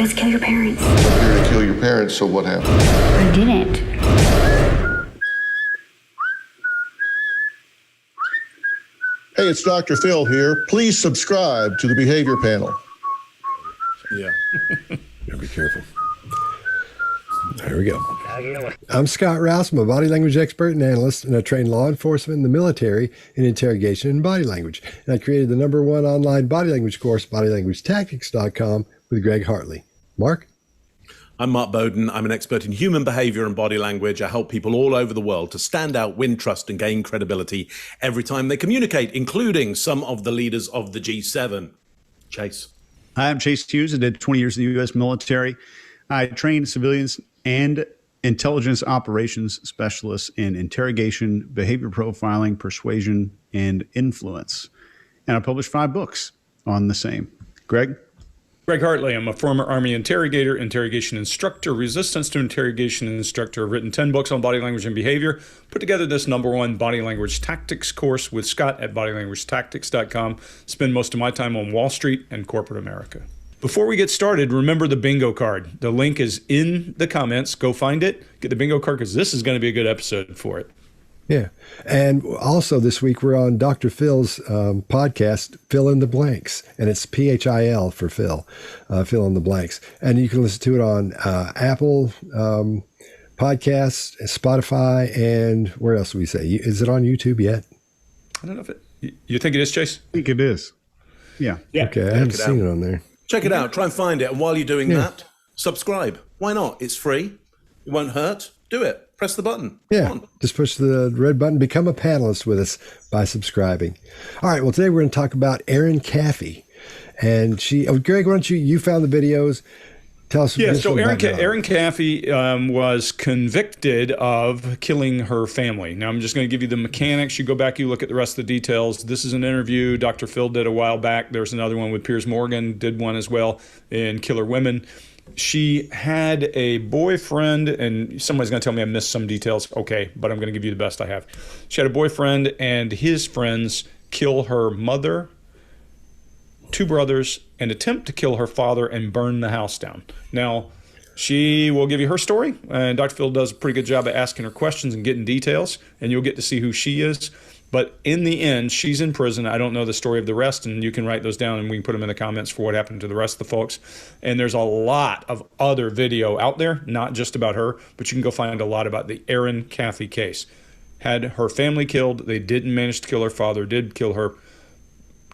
Let's kill your parents. I'm here to kill your parents, so what happened? I didn't. Hey, it's Dr. Phil here. Please subscribe to the Behavior Panel. Yeah. Gotta be careful. There we go. I'm Scott Rouse. I'm a body language expert and analyst, and I train law enforcement and the military in interrogation and body language. And I created the #1 online body language course, bodylanguagetactics.com, with Greg Hartley. Mark? I'm Mark Bowden. I'm an expert in human behavior and body language. I help people all over the world to stand out, win trust, and gain credibility every time they communicate, including some of the leaders of the G7. Chase. Hi, I'm Chase Hughes. I did 20 years in the U.S. military. I trained civilians and intelligence operations specialists in interrogation, behavior profiling, persuasion, and influence. And I published 5 books on the same. Greg? Greg Hartley. I'm a former Army interrogator, interrogation instructor, resistance to interrogation instructor. I've written 10 books on body language and behavior. Put together this #1 body language tactics course with Scott at bodylanguagetactics.com. Spend most of my time on Wall Street and corporate America. Before we get started, remember the bingo card. The link is in the comments. Go find it. Get the bingo card because this is going to be a good episode for it. Yeah. And also this week we're on Dr. Phil's podcast, Fill in the Blanks. And it's PHIL for Phil, Fill in the Blanks. And you can listen to it on Apple Podcasts, Spotify, and where else do we say? Is it on YouTube yet? I don't know if it... You think it is, Chase? I think it is. Yeah. Okay, I haven't seen it on there. Check it out. Try and find it. And while you're doing that, subscribe. Why not? It's free. It won't hurt. Do it. Press the button. Yeah, just push the red button. Become a panelist with us by subscribing. All right, well, today we're going to talk about Erin Caffey. And Greg, why don't you found the videos. Tell us. Yeah, so Erin Caffey was convicted of killing her family. Now, I'm just going to give you the mechanics. You go back, you look at the rest of the details. This is an interview Dr. Phil did a while back. There's another one with Piers Morgan, did one as well in Killer Women. She had a boyfriend, and somebody's going to tell me I missed some details. Okay, but I'm going to give you the best I have. She had a boyfriend, and his friends kill her mother, 2 brothers, and attempt to kill her father and burn the house down. Now, she will give you her story, and Dr. Phil does a pretty good job of asking her questions and getting details, and you'll get to see who she is. But in the end, she's in prison. I don't know the story of the rest, and you can write those down, and we can put them in the comments for what happened to the rest of the folks. And there's a lot of other video out there, not just about her, but you can go find a lot about the Erin Caffey case. Had her family killed. They didn't manage to kill her father, did kill her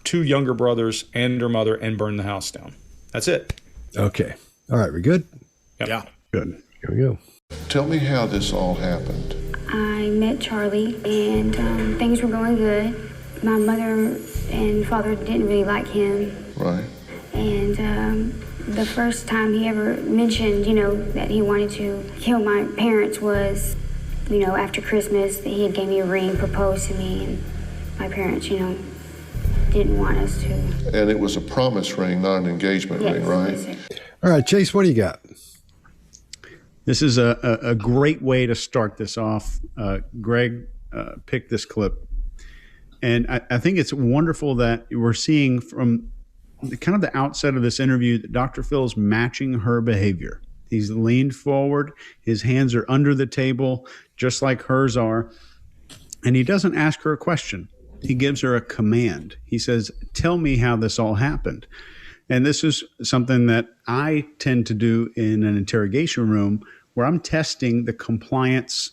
2 younger brothers and her mother, and burn the house down. That's it. Okay. All right, we're good? Yep. Yeah. Good. Here we go. Tell me how this all happened. I met Charlie, and things were going good. My mother and father didn't really like him. Right. And the first time he ever mentioned, that he wanted to kill my parents was, after Christmas. He had gave me a ring, proposed to me, and my parents, didn't want us to. And it was a promise ring, not an engagement ring, right? Yes. All right, Chase, what do you got? This is a great way to start this off. Greg picked this clip. And I think it's wonderful that we're seeing from the outset of this interview that Dr. Phil is matching her behavior. He's leaned forward. His hands are under the table, just like hers are. And he doesn't ask her a question. He gives her a command. He says, tell me how this all happened. And this is something that I tend to do in an interrogation room where I'm testing the compliance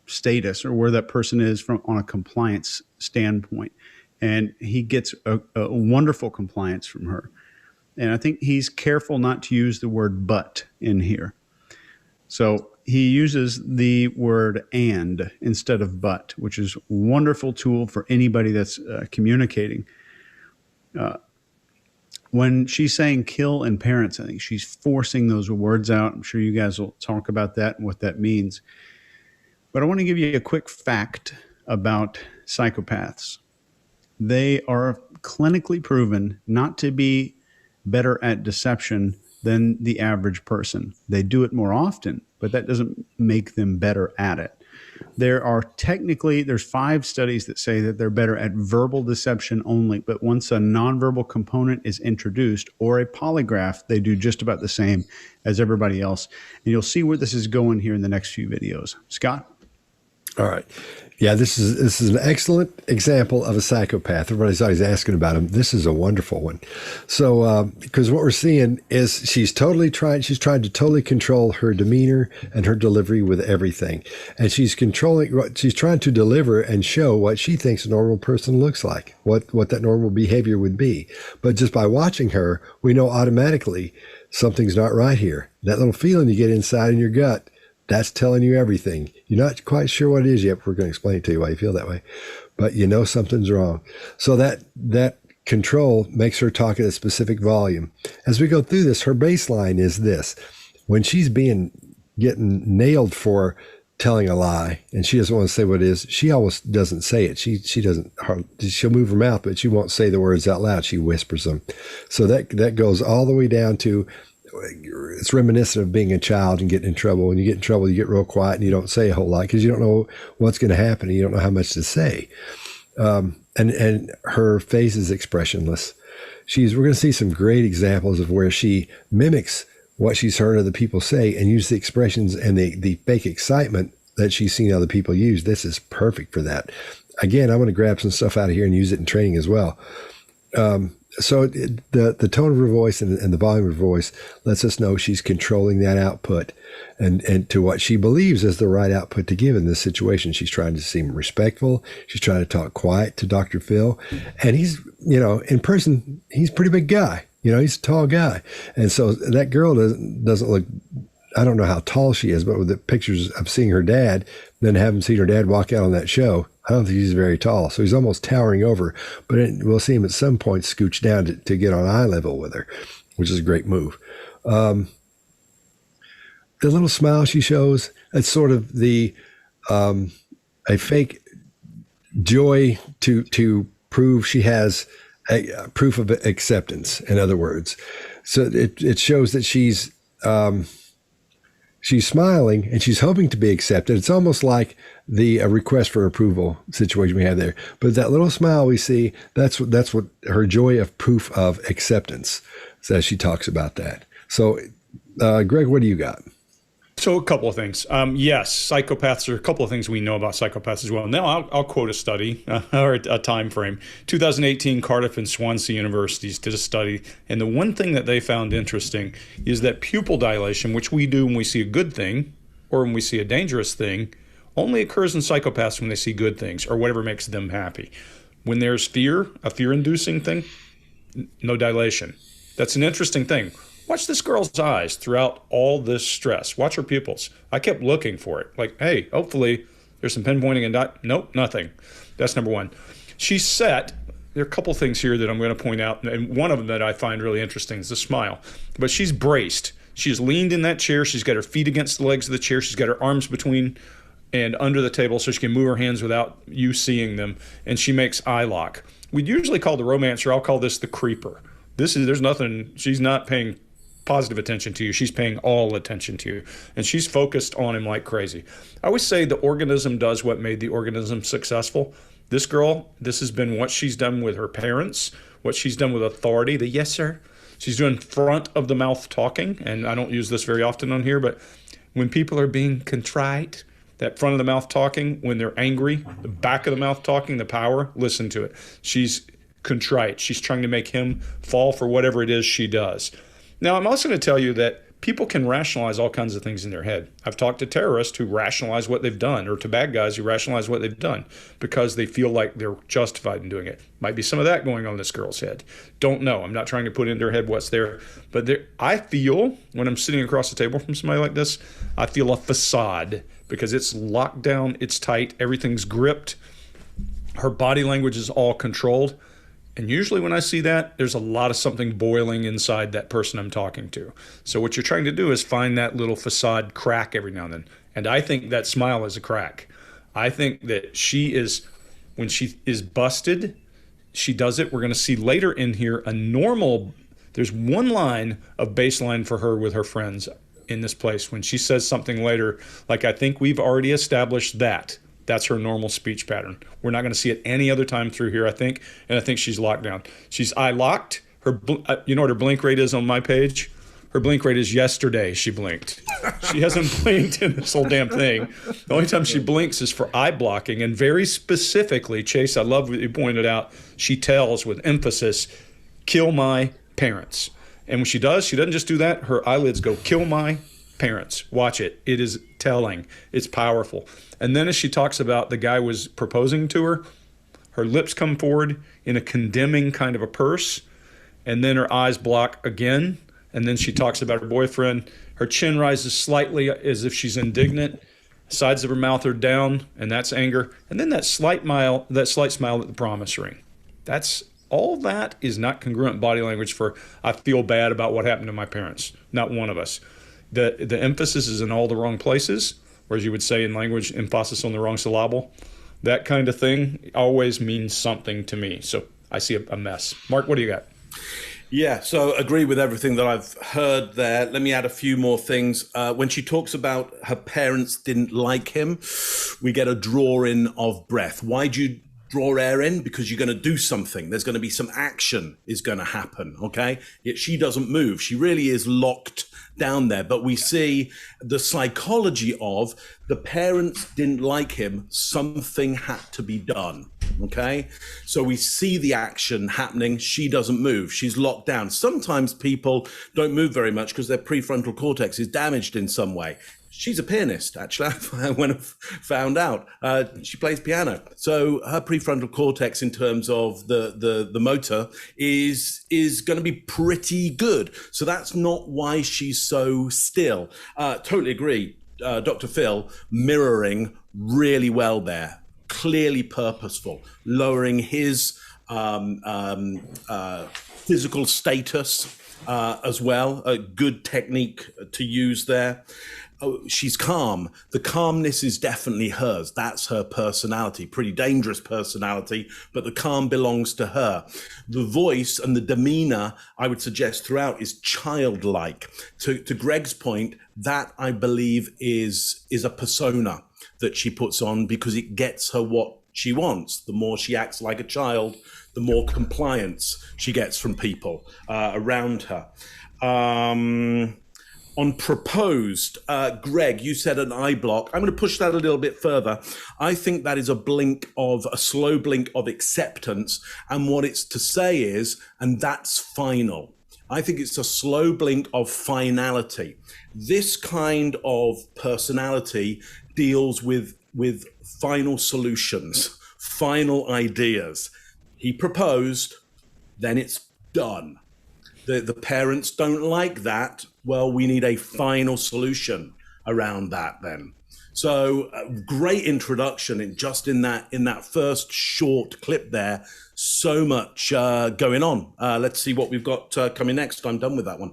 status or where that person is on a compliance standpoint. And he gets a wonderful compliance from her. And I think he's careful not to use the word but in here. So he uses the word and instead of but, which is a wonderful tool for anybody that's communicating. When she's saying kill and parents, I think she's forcing those words out. I'm sure you guys will talk about that and what that means. But I want to give you a quick fact about psychopaths. They are clinically proven not to be better at deception than the average person. They do it more often, but that doesn't make them better at it. There's 5 studies that say that they're better at verbal deception only, but once a nonverbal component is introduced or a polygraph, they do just about the same as everybody else. And you'll see where this is going here in the next few videos. Scott? All right. Yeah, this is an excellent example of a psychopath. Everybody's always asking about him. This is a wonderful one. So, because what we're seeing is she's trying to totally control her demeanor and her delivery with everything. And she's trying to deliver and show what she thinks a normal person looks like, what that normal behavior would be. But just by watching her, we know automatically something's not right here. That little feeling you get inside in your gut, that's telling you everything. You're not quite sure what it is yet. We're going to explain to you why you feel that way, but you know something's wrong. So that control makes her talk at a specific volume. As we go through this, her baseline is this. When she's getting nailed for telling a lie and she doesn't want to say what it is, she almost doesn't say it. She'll move her mouth, but she won't say the words out loud. She whispers them. So that goes all the way down to, it's reminiscent of being a child and getting in trouble. When you get in trouble, you get real quiet and you don't say a whole lot because you don't know what's going to happen and you don't know how much to say. And her face is expressionless. We're going to see some great examples of where she mimics what she's heard other people say and use the expressions and the fake excitement that she's seen other people use. This is perfect for that. Again, I'm going to grab some stuff out of here and use it in training as well. So the tone of her voice and the volume of her voice lets us know she's controlling that output and to what she believes is the right output to give in this situation. She's trying to seem respectful. She's trying to talk quiet to Dr. Phil. And he's, in person, he's a pretty big guy. He's a tall guy. And so that girl doesn't look, I don't know how tall she is, but with the pictures of seeing her dad, then having seen her dad walk out on that show, I don't think he's very tall. So he's almost towering over, but we'll see him at some point scooch down to get on eye level with her, which is a great move. The little smile she shows, it's sort of a fake joy to prove she has a proof of acceptance, in other words. So it shows that she's smiling and she's hoping to be accepted. It's almost like the request for approval situation we have there. But that little smile we see, that's what her joy of proof of acceptance, as she talks about that. So, Greg, what do you got? So a couple of things. Yes, psychopaths are a couple of things we know about psychopaths as well. Now I'll quote a study or a time frame. 2018, Cardiff and Swansea universities did a study, and the one thing that they found interesting is that pupil dilation, which we do when we see a good thing or when we see a dangerous thing, only occurs in psychopaths when they see good things or whatever makes them happy. When there's fear, a fear-inducing thing, no dilation. That's an interesting thing. Watch this girl's eyes throughout all this stress. Watch her pupils. I kept looking for it. Like, hey, hopefully there's some pinpointing and nope, nothing. That's number one. She's set. There are a couple things here that I'm going to point out, and one of them that I find really interesting is the smile. But she's braced. She's leaned in that chair. She's got her feet against the legs of the chair. She's got her arms between and under the table so she can move her hands without you seeing them, and she makes eye lock. We'd usually call the romancer, I'll call this the creeper. There's nothing, she's not paying positive attention to you. She's paying all attention to you. And she's focused on him like crazy. I always say the organism does what made the organism successful. This girl, this has been what she's done with her parents, what she's done with authority, the yes, sir. She's doing front of the mouth talking. And I don't use this very often on here, but when people are being contrite, that front of the mouth talking, when they're angry, the back of the mouth talking, the power, listen to it. She's contrite. She's trying to make him fall for whatever it is she does. Now, I'm also going to tell you that people can rationalize all kinds of things in their head. I've talked to terrorists who rationalize what they've done, or to bad guys who rationalize what they've done because they feel like they're justified in doing it. Might be some of that going on in this girl's head. Don't know. I'm not trying to put into her head what's there. But I feel, when I'm sitting across the table from somebody like this, I feel a facade because it's locked down, it's tight, everything's gripped. Her body language is all controlled. And usually when I see that, there's a lot of something boiling inside that person I'm talking to. So what you're trying to do is find that little facade crack every now and then. And I think that smile is a crack. I think that she is, when she is busted, she does it. We're going to see later in here a normal, there's one line of baseline for her with her friends. in this place. When she says something later, like, I think we've already established that. That's her normal speech pattern. We're not going to see it any other time through here, I think. And I think she's locked down. She's eye locked. You know what her blink rate is on my page? Her blink rate is yesterday she blinked. She hasn't blinked in this whole damn thing. The only time she blinks is for eye blocking. And very specifically, Chase, I love what you pointed out, she tells with emphasis, kill my parents. And when she does, she doesn't just do that. Her eyelids go, kill my parents. Watch it. It is telling. It's powerful. And then as she talks about the guy was proposing to her, her lips come forward in a condemning kind of a purse, and then her eyes block again. And then she talks about her boyfriend. Her chin rises slightly as if she's indignant. Sides of her mouth are down, and that's anger. And then that slight smile at the promise ring. All that is not congruent body language for, I feel bad about what happened to my parents. Not one of us. The emphasis is in all the wrong places, or as you would say in language, emphasis on the wrong syllable. That kind of thing always means something to me. So I see a mess. Mark, what do you got? Yeah, so agree with everything that I've heard there. Let me add a few more things. When she talks about her parents didn't like him, we get a draw in of breath. Why do you draw air in? Because you're going to do something. There's going to be some action is going to happen, okay? Yet she doesn't move. She really is locked down there. But we see the psychology of the parents didn't like him. Something had to be done, okay? So we see the action happening. She doesn't move. She's locked down. Sometimes people don't move very much because their prefrontal cortex is damaged in some way. She's a pianist, actually. When I found out, she plays piano. So her prefrontal cortex, in terms of the motor, is going to be pretty good. So that's not why she's so still. Totally agree. Dr. Phil mirroring really well there. Clearly purposeful, lowering his physical status as well. A good technique to use there. Oh, she's calm. The calmness is definitely hers. That's her personality, pretty dangerous personality, but the calm belongs to her. The voice and the demeanor, I would suggest throughout, is childlike. To Greg's point, that I believe is a persona that she puts on because it gets her what she wants. The more she acts like a child, the more compliance she gets from people around her. On proposed, Greg, you said an eye block. I'm going to push that a little bit further. I think that is a slow blink of acceptance. And what it's to say is, and that's final. I think it's a slow blink of finality. This kind of personality deals with final solutions, final ideas. He proposed, then it's done. The parents don't like that. Well, we need a final solution around that then. So great introduction in that first short clip there. So much going on. Let's see what we've got coming next. I'm done with that one.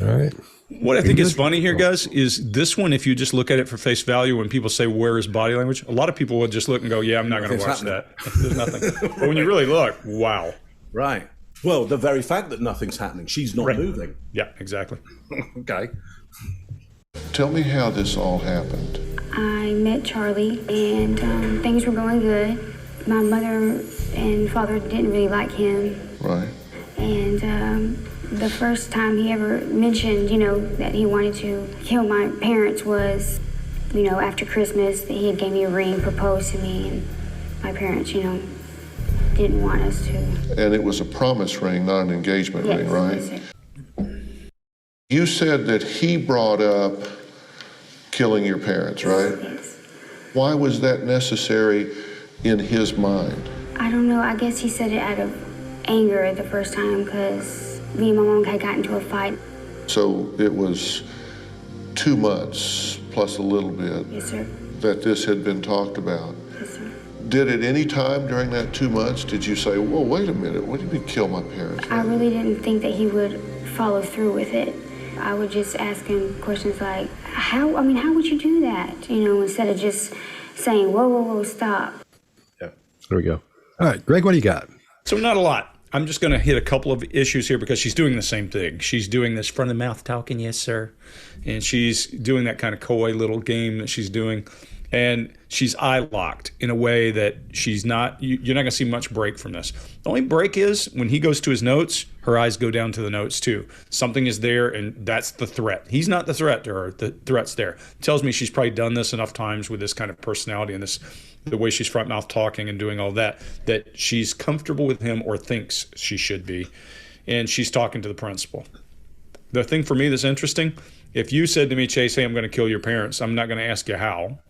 All right. What I think is funny here, guys, is this one, if you just look at it for face value, when people say, where is body language? A lot of people would just look and go, yeah, I'm not going to watch that. There's nothing. But when you really look, wow. Right. Well, the very fact that nothing's happening, she's not moving. Yeah, exactly. Okay. Tell me how this all happened. I met Charlie, and things were going good. My mother and father didn't really like him. Right. And the first time he ever mentioned, that he wanted to kill my parents was, after Christmas, that he had gave me a ring, proposed to me, and my parents, didn't want us to. And it was a promise ring, not an engagement ring, right? Yes. You said that he brought up killing your parents, right? Yes. Why was that necessary in his mind? I don't know. I guess he said it out of anger the first time because me and my mom had gotten into a fight. So it was 2 months plus a little bit. Yes, sir. That this had been talked about. Yes, sir. Did at any time during that 2 months, did you say, well, wait a minute, what do you mean kill my parents? I really didn't think that he would follow through with it. I would just ask him questions like, how would you do that? Instead of just saying, whoa, stop. Yeah. There we go. All right, Greg, what do you got? So not a lot. I'm just going to hit a couple of issues here because she's doing the same thing. She's doing this front of the mouth talking, yes, sir. And she's doing that kind of coy little game that she's doing. And she's eye locked in a way that she's not, you're not going to see much break from this. The only break is when he goes to his notes, her eyes go down to the notes too. Something is there, and that's the threat. He's not the threat to her. The threat's there. It tells me she's probably done this enough times with this kind of personality and the way she's front mouth talking and doing all that she's comfortable with him, or thinks she should be. And she's talking to the principal. The thing for me that's interesting, if you said to me, Chase, hey, I'm going to kill your parents, I'm not going to ask you how.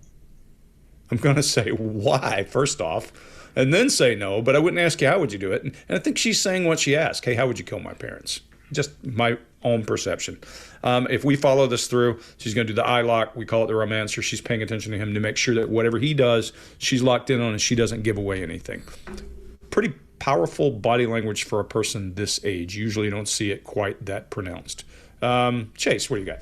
I'm going to say why, first off, and then say no, but I wouldn't ask you how would you do it. And I think she's saying what she asked. Hey, how would you kill my parents? Just my own perception. If we follow this through, she's going to do the eye lock. We call it the romancer. She's paying attention to him to make sure that whatever he does, she's locked in on and she doesn't give away anything. Pretty powerful body language for a person this age. Usually you don't see it quite that pronounced. Chase, what do you got?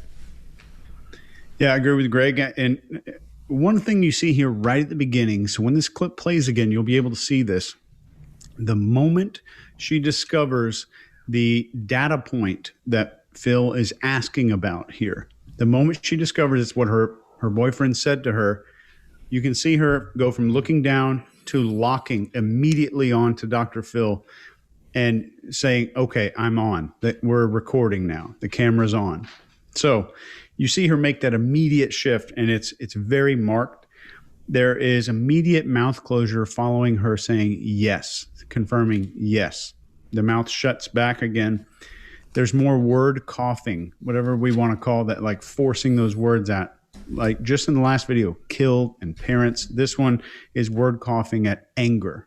Yeah, I agree with Greg. And one thing you see here right at the beginning, so when this clip plays again, you'll be able to see this. The moment she discovers the data point that Phil is asking about here, the moment she discovers it's what her boyfriend said to her, you can see her go from looking down to locking immediately on to Dr. Phil and saying, okay, I'm on, that we're recording now, the camera's on. So you see her make that immediate shift, and it's very marked. There is immediate mouth closure following her saying yes, confirming yes. The mouth shuts back again. There's more word coughing, whatever we want to call that, like forcing those words out. Like just in the last video, kill and parents. This one is word coughing at anger.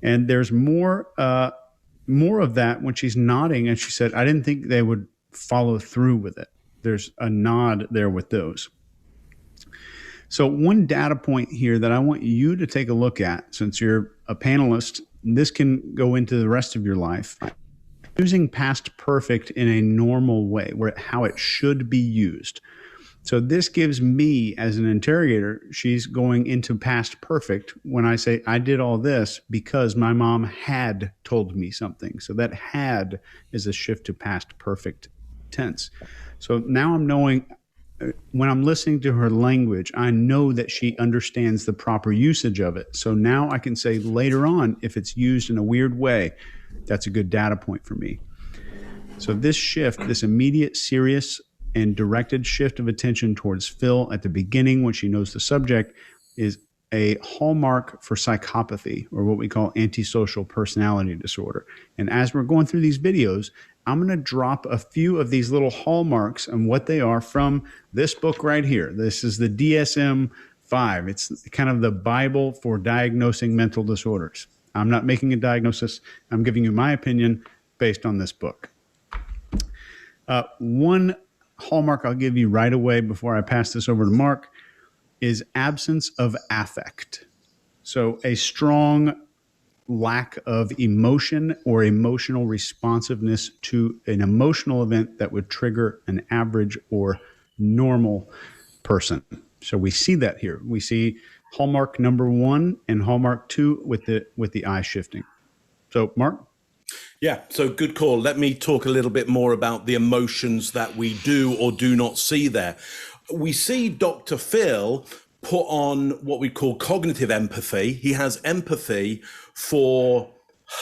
And there's more of that when she's nodding, and she said, I didn't think they would follow through with it. There's a nod there with those. So one data point here that I want you to take a look at, since you're a panelist, this can go into the rest of your life. Using past perfect in a normal way, how it should be used. So this gives me, as an interrogator, she's going into past perfect when I say, I did all this because my mom had told me something. So that had is a shift to past perfect tense. So now I'm knowing, when I'm listening to her language, I know that she understands the proper usage of it. So now I can say later on, if it's used in a weird way, that's a good data point for me. So this shift, this immediate, serious, and directed shift of attention towards Phil at the beginning when she knows the subject is a hallmark for psychopathy, or what we call antisocial personality disorder. And as we're going through these videos, I'm going to drop a few of these little hallmarks and what they are from this book right here. This is the DSM-5. It's kind of the Bible for diagnosing mental disorders. I'm not making a diagnosis. I'm giving you my opinion based on this book. One hallmark I'll give you right away before I pass this over to Mark is absence of affect. So a strong lack of emotion or emotional responsiveness to an emotional event that would trigger an average or normal person. So we see that here. We see hallmark number 1 and hallmark 2 with the eye shifting. So Mark? Yeah, so good call. Let me talk a little bit more about the emotions that we do or do not see there. We see Dr. Phil put on what we call cognitive empathy. He has empathy for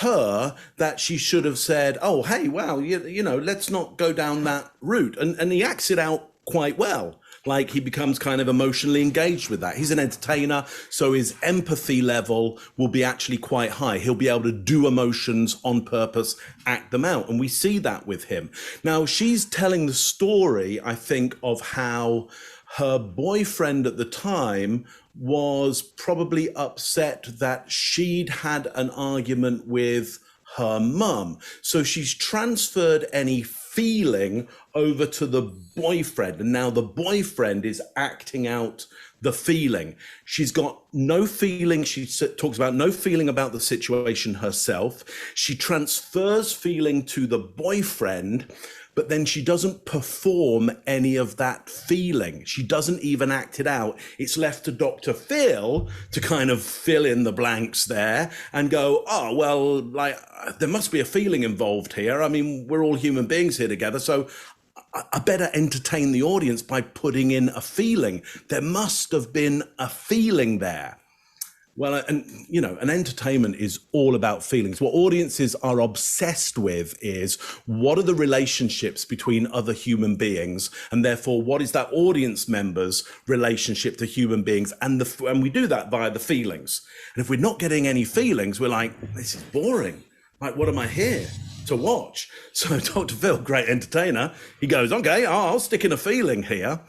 her that she should have said, oh, hey, wow, you know, let's not go down that route. And he acts it out quite well. Like he becomes kind of emotionally engaged with that. He's an entertainer, so his empathy level will be actually quite high. He'll be able to do emotions on purpose, act them out. And we see that with him. Now, she's telling the story, I think, of how her boyfriend at the time was probably upset that she'd had an argument with her mum. So she's transferred any feeling over to the boyfriend, and now the boyfriend is acting out the feeling. She's got no feeling. She talks about no feeling about the situation herself. She transfers feeling to the boyfriend, but then she doesn't perform any of that feeling. She doesn't even act it out. It's left to Dr. Phil to kind of fill in the blanks there and go, oh, well, like, there must be a feeling involved here. I mean, we're all human beings here together, so I better entertain the audience by putting in a feeling. There must have been a feeling there. Well, and you know, an entertainment is all about feelings. What audiences are obsessed with is what are the relationships between other human beings, and therefore what is that audience member's relationship to human beings, and we do that via the feelings. And if we're not getting any feelings, we're like, this is boring. Like, what am I here to watch? So Dr. Phil, great entertainer, he goes, okay, I'll stick in a feeling here.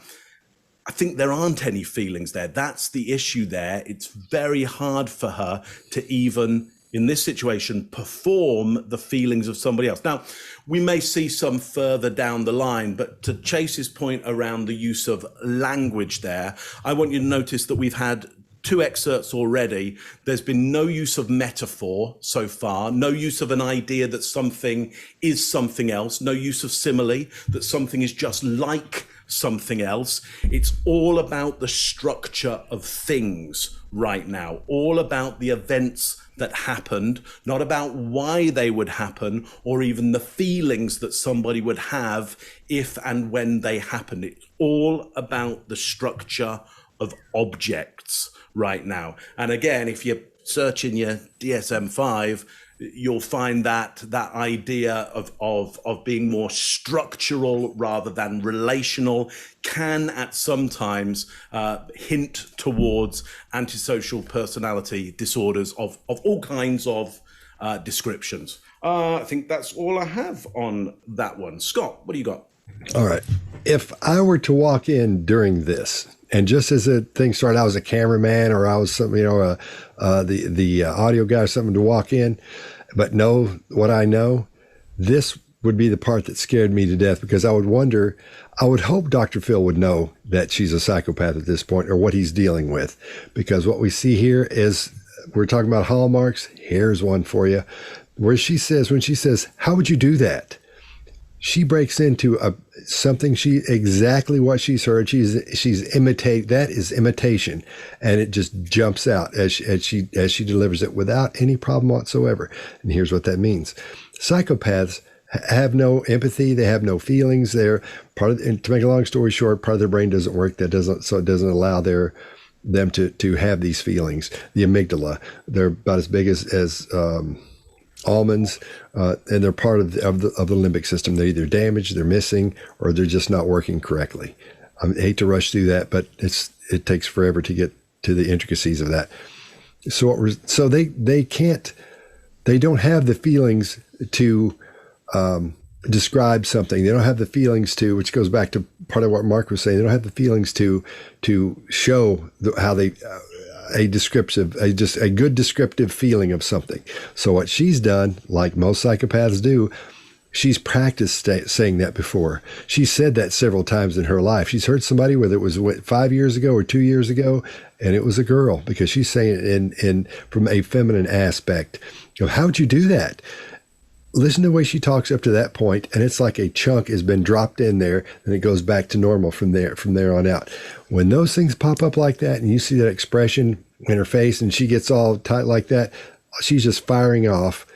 I think there aren't any feelings there. That's the issue there. It's very hard for her to even, in this situation, perform the feelings of somebody else. Now, we may see some further down the line, but to Chase's point around the use of language there, I want you to notice that we've had 2 excerpts already. There's been no use of metaphor so far, no use of an idea that something is something else, no use of simile, that something is just like something else. It's all about the structure of things right now, all about the events that happened, not about why they would happen or even the feelings that somebody would have if and when they happened. It's all about the structure of objects right now. And again, if you search in your DSM-5, you'll find that idea of being more structural rather than relational can at sometimes hint towards antisocial personality disorders of all kinds of descriptions. I think that's all I have on that one. Scott, what do you got? All right. If I were to walk in during this, and just as the thing started, I was a cameraman or I was some, the audio guy or something to walk in, but know what I know, this would be the part that scared me to death, because I would hope Dr. Phil would know that she's a psychopath at this point or what he's dealing with, because what we see here is, we're talking about hallmarks. Here's one for you, where when she says, how would you do that? She breaks into something exactly what she's heard. She's imitate. That is imitation, and it just jumps out as she delivers it without any problem whatsoever. And here's what that means: psychopaths have no empathy. They have no feelings. They're and to make a long story short, part of their brain doesn't work. It doesn't allow them to have these feelings. The amygdala, they're about as big as almonds, and they're part of the limbic system. They're either damaged, they're missing, or they're just not working correctly. I hate to rush through that, but it takes forever to get to the intricacies of that. So they don't have the feelings to describe something. They don't have the feelings to, which goes back to part of what Mark was saying. They don't have the feelings to show how they. A good descriptive feeling of something. So what she's done, like most psychopaths do, she's practiced saying that before. She said that several times in her life. She's heard somebody, whether it was 5 years ago or 2 years ago, and it was a girl, because she's saying it in from a feminine aspect. How would you do that? Listen to the way she talks up to that point, and it's like a chunk has been dropped in there, and it goes back to normal from there on out. When those things pop up like that, and you see that expression in her face, and she gets all tight like that, she's just firing off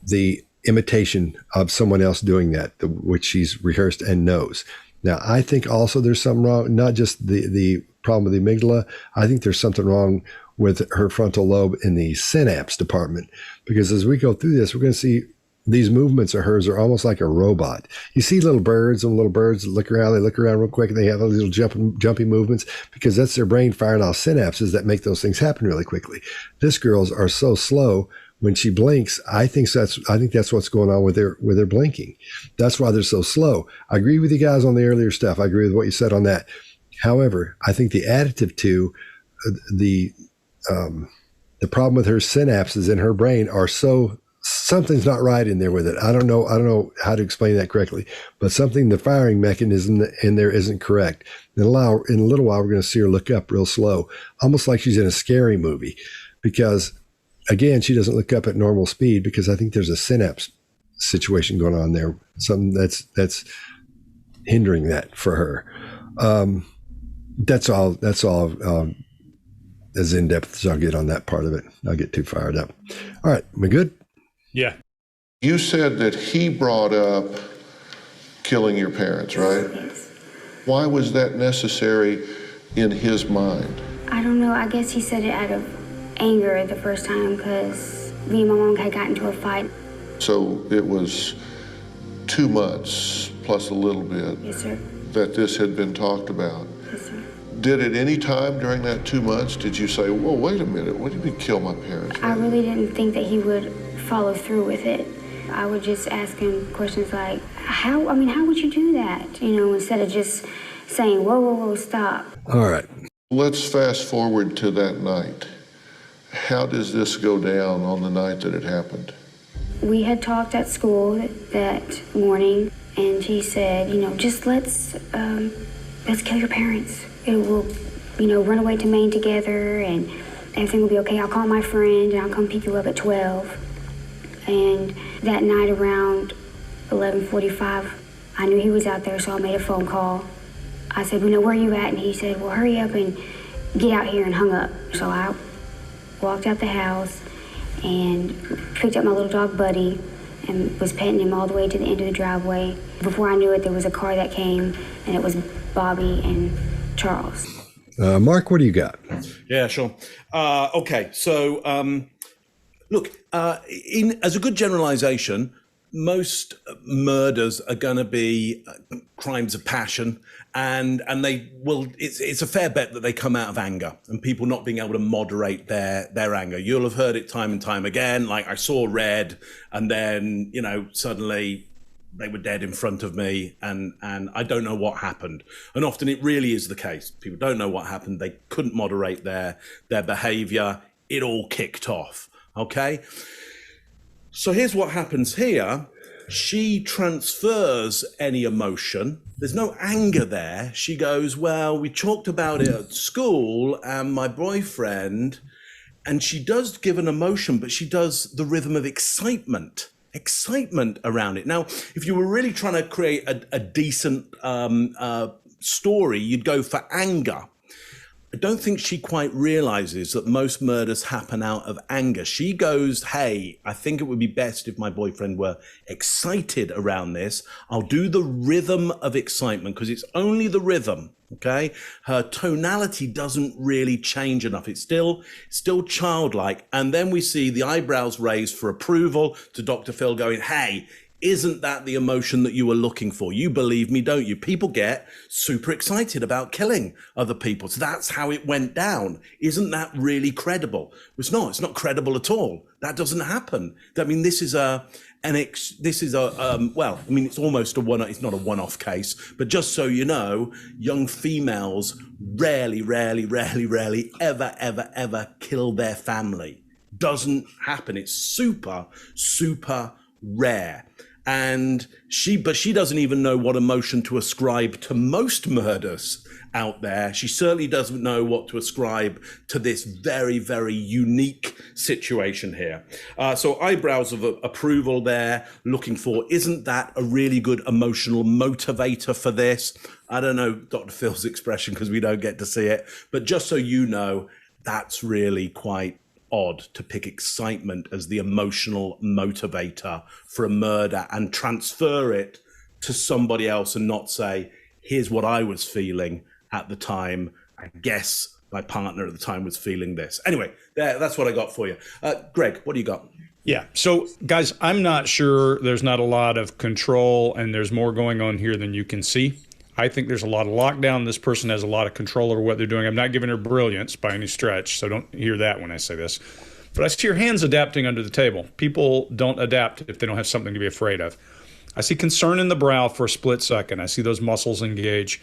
the imitation of someone else doing that, which she's rehearsed and knows. Now, I think also there's something wrong, not just the problem with the amygdala. I think there's something wrong with her frontal lobe in the synapse department, because as we go through this, we're going to see these movements of hers are almost like a robot. You see little birds look around real quick, and they have those little jumpy movements, because that's their brain firing off synapses that make those things happen really quickly. This girl's are so slow. When she blinks, I think that's what's going on with their blinking. That's why they're so slow. I agree with you guys on the earlier stuff. I agree with what you said on that. However, I think the additive to the problem with her synapses in her brain are so. Something's not right in there with it. I don't know how to explain that correctly, but the firing mechanism in there isn't correct. In a little while, we're going to see her look up real slow, almost like she's in a scary movie, because again, she doesn't look up at normal speed, because I think there's a synapse situation going on there, something that's hindering that for her. That's all as in depth as I'll get on that part of it. I'll get too fired up. All right, we good? Yeah. You said that he brought up killing your parents, right? Yes. Why was that necessary in his mind? I don't know. I guess he said it out of anger the first time because me and my mom had gotten into a fight. So it was 2 months plus a little bit Yes, sir. that this had been talked about. Yes, sir. Did at any time during that 2 months, did you say, whoa, wait a minute, what do you mean kill my parents? I really didn't think that he would follow through with it. I would just ask him questions like, how would you do that? Instead of just saying, whoa, stop. All right. Let's fast forward to that night. How does this go down on the night that it happened? We had talked at school that morning, and he said, just let's kill your parents. We'll, run away to Maine together, and everything will be okay. I'll call my friend, and I'll come pick you up at 12. And that night around 11:45, I knew he was out there, so I made a phone call. I said, where are you at? And he said, well, hurry up and get out here, and hung up. So I walked out the house and picked up my little dog Buddy and was petting him all the way to the end of the driveway. Before I knew it, there was a car that came, and it was Bobby and Charles. Mark, what do you got? Yeah, sure. Okay, so look, as a good generalization, most murders are going to be crimes of passion, and they will. It's a fair bet that they come out of anger and people not being able to moderate their anger. You'll have heard it time and time again. Like, I saw red, and then suddenly they were dead in front of me, and I don't know what happened. And often it really is the case. People don't know what happened. They couldn't moderate their behavior. It all kicked off. Okay. So here's what happens here. She transfers any emotion. There's no anger there. She goes, well, we talked about it at school and my boyfriend, and she does give an emotion, but she does the rhythm of excitement around it. Now, if you were really trying to create a decent story, you'd go for anger. I don't think she quite realizes that most murders happen out of anger. She goes, hey, I think it would be best if my boyfriend were excited around this. I'll do the rhythm of excitement, because it's only the rhythm, okay? Her tonality doesn't really change enough. It's still childlike. And then we see the eyebrows raised for approval to Dr. Phil going, hey, isn't that the emotion that you were looking for? You believe me, don't you? People get super excited about killing other people. So that's how it went down. Isn't that really credible? It's not credible at all. That doesn't happen. I mean, it's almost it's not a one-off case, but just so you know, young females rarely, ever kill their family. Doesn't happen. It's super, super rare. And she doesn't even know what emotion to ascribe to most murders out there. She certainly doesn't know what to ascribe to this very, very unique situation here. So eyebrows of approval there, looking for, isn't that a really good emotional motivator for this? I don't know Dr. Phil's expression because we don't get to see it, but just so you know, that's really quite odd to pick excitement as the emotional motivator for a murder and transfer it to somebody else and not say, here's what I was feeling at the time. I guess my partner at the time was feeling this. Anyway, that's what I got for you. Greg, what do you got? Yeah. So, guys, I'm not sure. There's not a lot of control, and there's more going on here than you can see. I think there's a lot of lockdown. This person has a lot of control over what they're doing. I'm not giving her brilliance by any stretch, so don't hear that when I say this. But I see her hands adapting under the table. People don't adapt if they don't have something to be afraid of. I see concern in the brow for a split second. I see those muscles engage.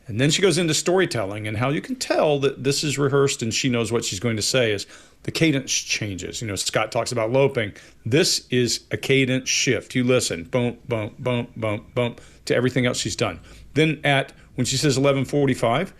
And then she goes into storytelling, and how you can tell that this is rehearsed and she knows what she's going to say is the cadence changes. Scott talks about loping. This is a cadence shift. You listen, boom, boom, boom, boom, boom, to everything else she's done. Then when she says 11:45,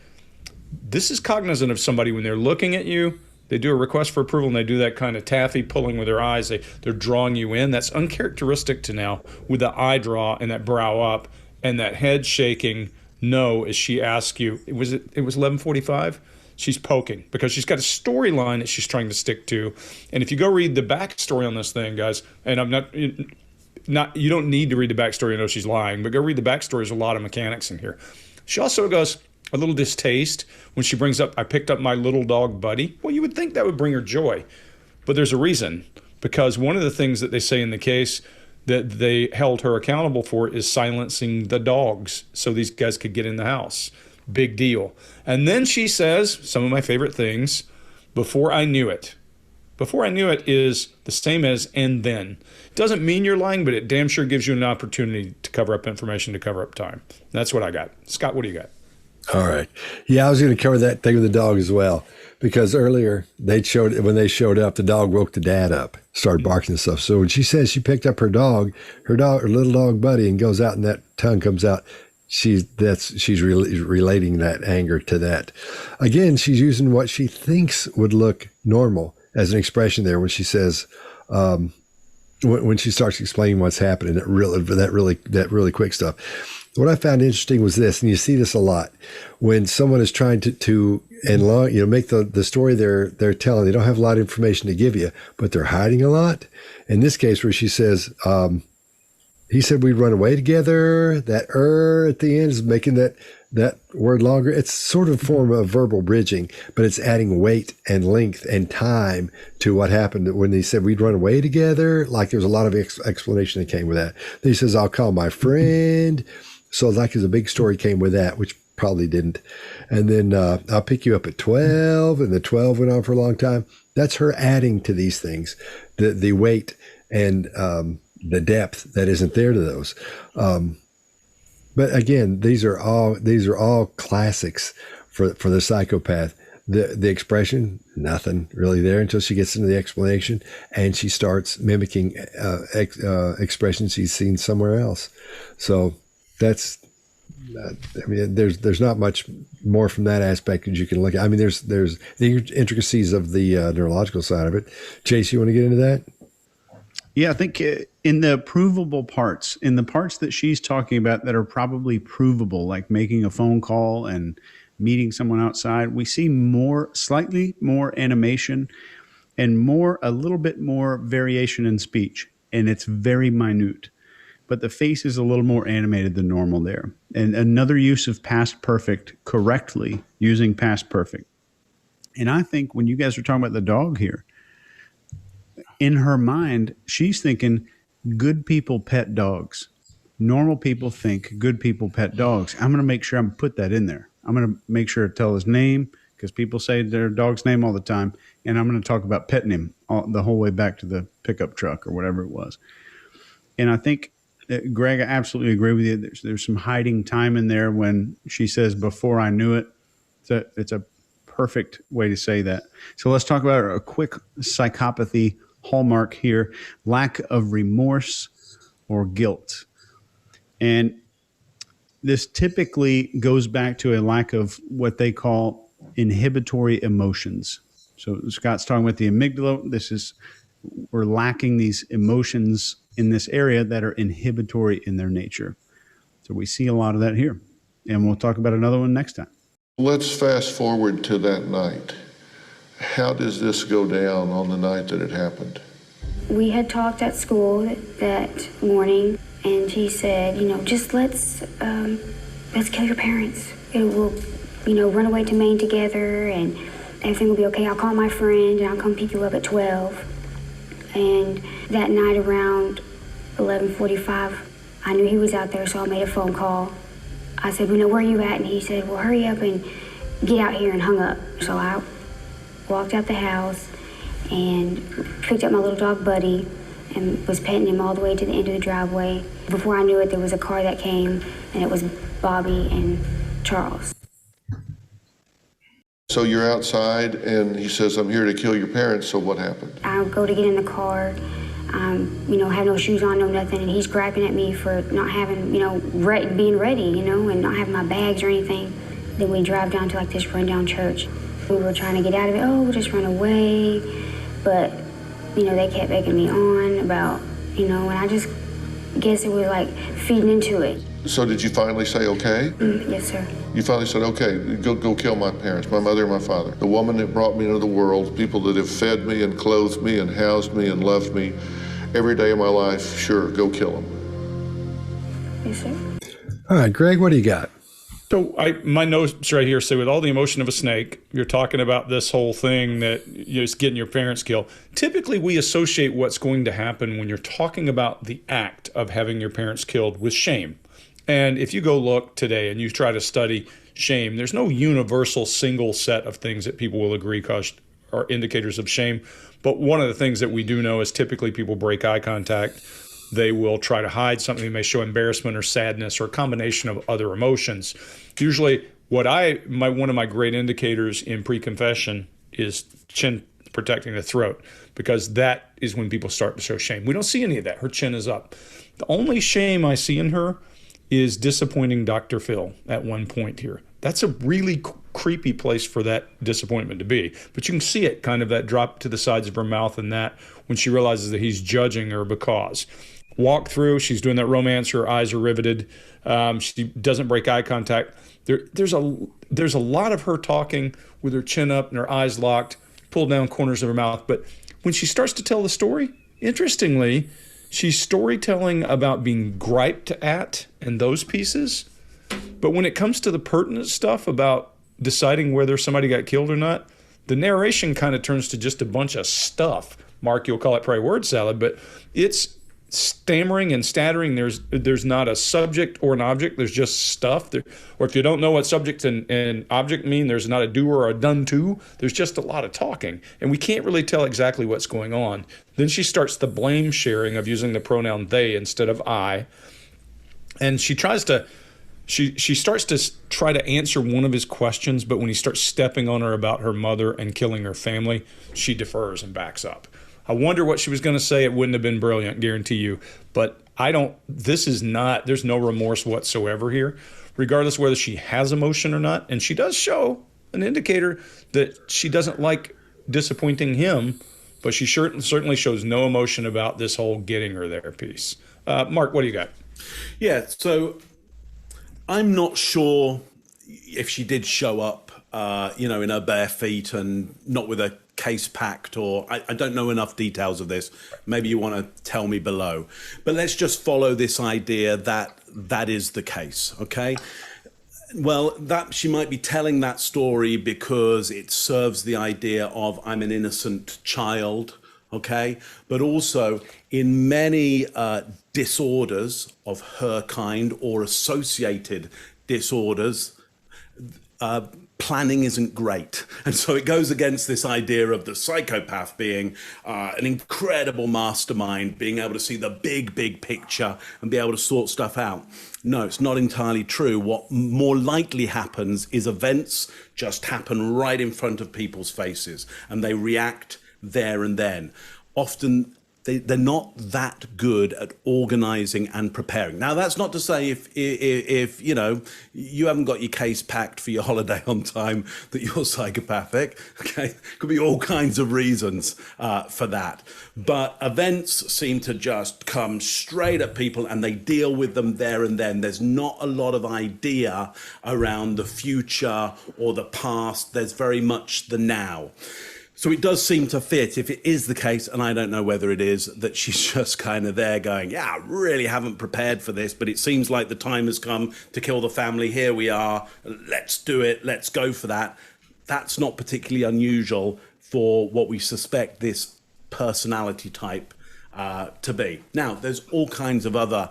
this is cognizant of somebody when they're looking at you, They do a request for approval, and they do that kind of taffy pulling with their eyes. They're drawing you in. That's uncharacteristic to now with the eye draw and that brow up and that head shaking no as she asks you. It was 11:45. She's poking because she's got a storyline that she's trying to stick to. And if you go read the backstory on this thing, guys, and I'm not you don't need to read the backstory to know she's lying, but go read the backstory. There's a lot of mechanics in here. She also goes a little distaste when she brings up, I picked up my little dog Buddy. Well, you would think that would bring her joy, but there's a reason, because one of the things that they say in the case that they held her accountable for is silencing the dogs so these guys could get in the house. Big deal. And then she says some of my favorite things, before I knew it. Before I knew it is the same as and then. It doesn't mean you're lying, but it damn sure gives you an opportunity to cover up information, to cover up time. That's what I got. Scott, what do you got? All right. Yeah, I was going to cover that thing with the dog as well, because earlier when they showed up, the dog woke the dad up, started barking and stuff. So when she says she picked up her little dog Buddy, and goes out and that tongue comes out, she's relating that anger to that. Again, she's using what she thinks would look normal as an expression there when she says, when she starts explaining what's happening, that really quick stuff. What I found interesting was this, and you see this a lot when someone is trying to make the story they're telling. They don't have a lot of information to give you, but they're hiding a lot. In this case, where she says, he said we'd run away together. That at the end is making that word longer. It's sort of a form of verbal bridging, but it's adding weight and length and time to what happened when he said we'd run away together. Like there's a lot of explanation that came with that. Then he says, I'll call my friend. So like there's a big story came with that, which probably didn't. And then I'll pick you up at 12, and the 12 went on for a long time. That's her adding to these things, the weight and the depth that isn't there to those. But again, these are all classics for the psychopath. The expression, nothing really there until she gets into the explanation, and she starts mimicking expressions she's seen somewhere else. So that's, there's not much more from that aspect as you can look at. I mean, there's the intricacies of the neurological side of it. Chase, you want to get into that? Yeah, I think in the provable parts, in the parts that she's talking about that are probably provable, like making a phone call and meeting someone outside, we see slightly more animation and a little bit more variation in speech, and it's very minute. But the face is a little more animated than normal there. And another use of past perfect correctly, using past perfect. And I think when you guys are talking about the dog here, in her mind, she's thinking good people pet dogs. Normal people think good people pet dogs. I'm going to make sure I'm put that in there. I'm going to make sure to tell his name, because people say their dog's name all the time. And I'm going to talk about petting him the whole way back to the pickup truck or whatever it was. And I think, Greg, I absolutely agree with you. There's some hiding time in there when she says, before I knew it. It's a perfect way to say that. So let's talk about a quick psychopathy hallmark here: lack of remorse or guilt. And this typically goes back to a lack of what they call inhibitory emotions. So Scott's talking about the amygdala. We're lacking these emotions in this area that are inhibitory in their nature. So we see a lot of that here. And we'll talk about another one next time. Let's fast forward to that night. How does this go down on the night that it happened? We had talked at school that morning, and he said, just let's kill your parents. We'll, run away to Maine together, and everything will be okay. I'll call my friend, and I'll come pick you up at 12. And that night around 11:45, I knew he was out there, so I made a phone call. I said, where are you at? And he said, well, hurry up and get out here, and hung up. So I walked out the house and picked up my little dog Buddy and was petting him all the way to the end of the driveway. Before I knew it, there was a car that came, and it was Bobby and Charles. So you're outside, and he says, I'm here to kill your parents, so what happened? I go to get in the car, have no shoes on, no nothing, and he's griping at me for not having, being ready, and not having my bags or anything. Then we drive down to this rundown church. We were trying to get out of it. Oh, we'll just run away. But, they kept egging me on about, and I just guess it was like feeding into it. So did you finally say okay? Yes, sir. You finally said, okay, go kill my parents, my mother and my father. The woman that brought me into the world, people that have fed me and clothed me and housed me and loved me every day of my life, sure, go kill them. Yes, sir. All right, Greg, what do you got? So my notes right here say, with all the emotion of a snake, you're talking about this whole thing that is getting your parents killed. Typically, we associate what's going to happen when you're talking about the act of having your parents killed with shame. And if you go look today and you try to study shame, there's no universal single set of things that people will agree are indicators of shame. But one of the things that we do know is typically people break eye contact. They will try to hide something. They may show embarrassment or sadness or a combination of other emotions. Usually one of my great indicators in pre-confession is chin protecting the throat, because that is when people start to show shame. We don't see any of that. Her chin is up. The only shame I see in her is disappointing Dr. Phil at one point here. That's a really creepy place for that disappointment to be. But you can see it, kind of that drop to the sides of her mouth, and that when she realizes that he's judging her because. Walk through, she's doing that romance, her eyes are riveted. She doesn't break eye contact. There's a lot of her talking with her chin up and her eyes locked, pulled down corners of her mouth. But when she starts to tell the story, interestingly, she's storytelling about being griped at and those pieces. But when it comes to the pertinent stuff about deciding whether somebody got killed or not, the narration kind of turns to just a bunch of stuff. Mark, you'll call it probably word salad, but it's stammering and stattering. There's not a subject or an object. There's just stuff. Or if you don't know what subject and object mean, there's not a doer or a done to. There's just a lot of talking. And we can't really tell exactly what's going on. Then she starts the blame sharing of using the pronoun they instead of I. And she starts to try to answer one of his questions, but when he starts stepping on her about her mother and killing her family, she defers and backs up. I wonder what she was going to say. It wouldn't have been brilliant, guarantee you. But there's no remorse whatsoever here, regardless of whether she has emotion or not. And she does show an indicator that she doesn't like disappointing him, but she certainly shows no emotion about this whole getting her there piece. Mark, what do you got? Yeah, so I'm not sure if she did show up, in her bare feet and not with a case packed, or I don't know enough details of this. Maybe you want to tell me below. But let's just follow this idea that that is the case, okay? Well, that she might be telling that story because it serves the idea of I'm an innocent child, okay? But also in many disorders of her kind or associated disorders, planning isn't great. And so it goes against this idea of the psychopath being an incredible mastermind, being able to see the big picture and be able to sort stuff out. No, it's not entirely true. What more likely happens is events just happen right in front of people's faces and they react there and then. Often they're not that good at organizing and preparing. Now, that's not to say if you haven't got your case packed for your holiday on time that you're psychopathic. Okay, could be all kinds of reasons for that. But events seem to just come straight at people and they deal with them there and then. There's not a lot of idea around the future or the past. There's very much the now. So it does seem to fit, if it is the case, and I don't know whether it is, that she's just kind of there going, yeah, I really haven't prepared for this, but it seems like the time has come to kill the family. Here we are. Let's do it. Let's go for that. That's not particularly unusual for what we suspect this personality type to be. Now, there's all kinds of other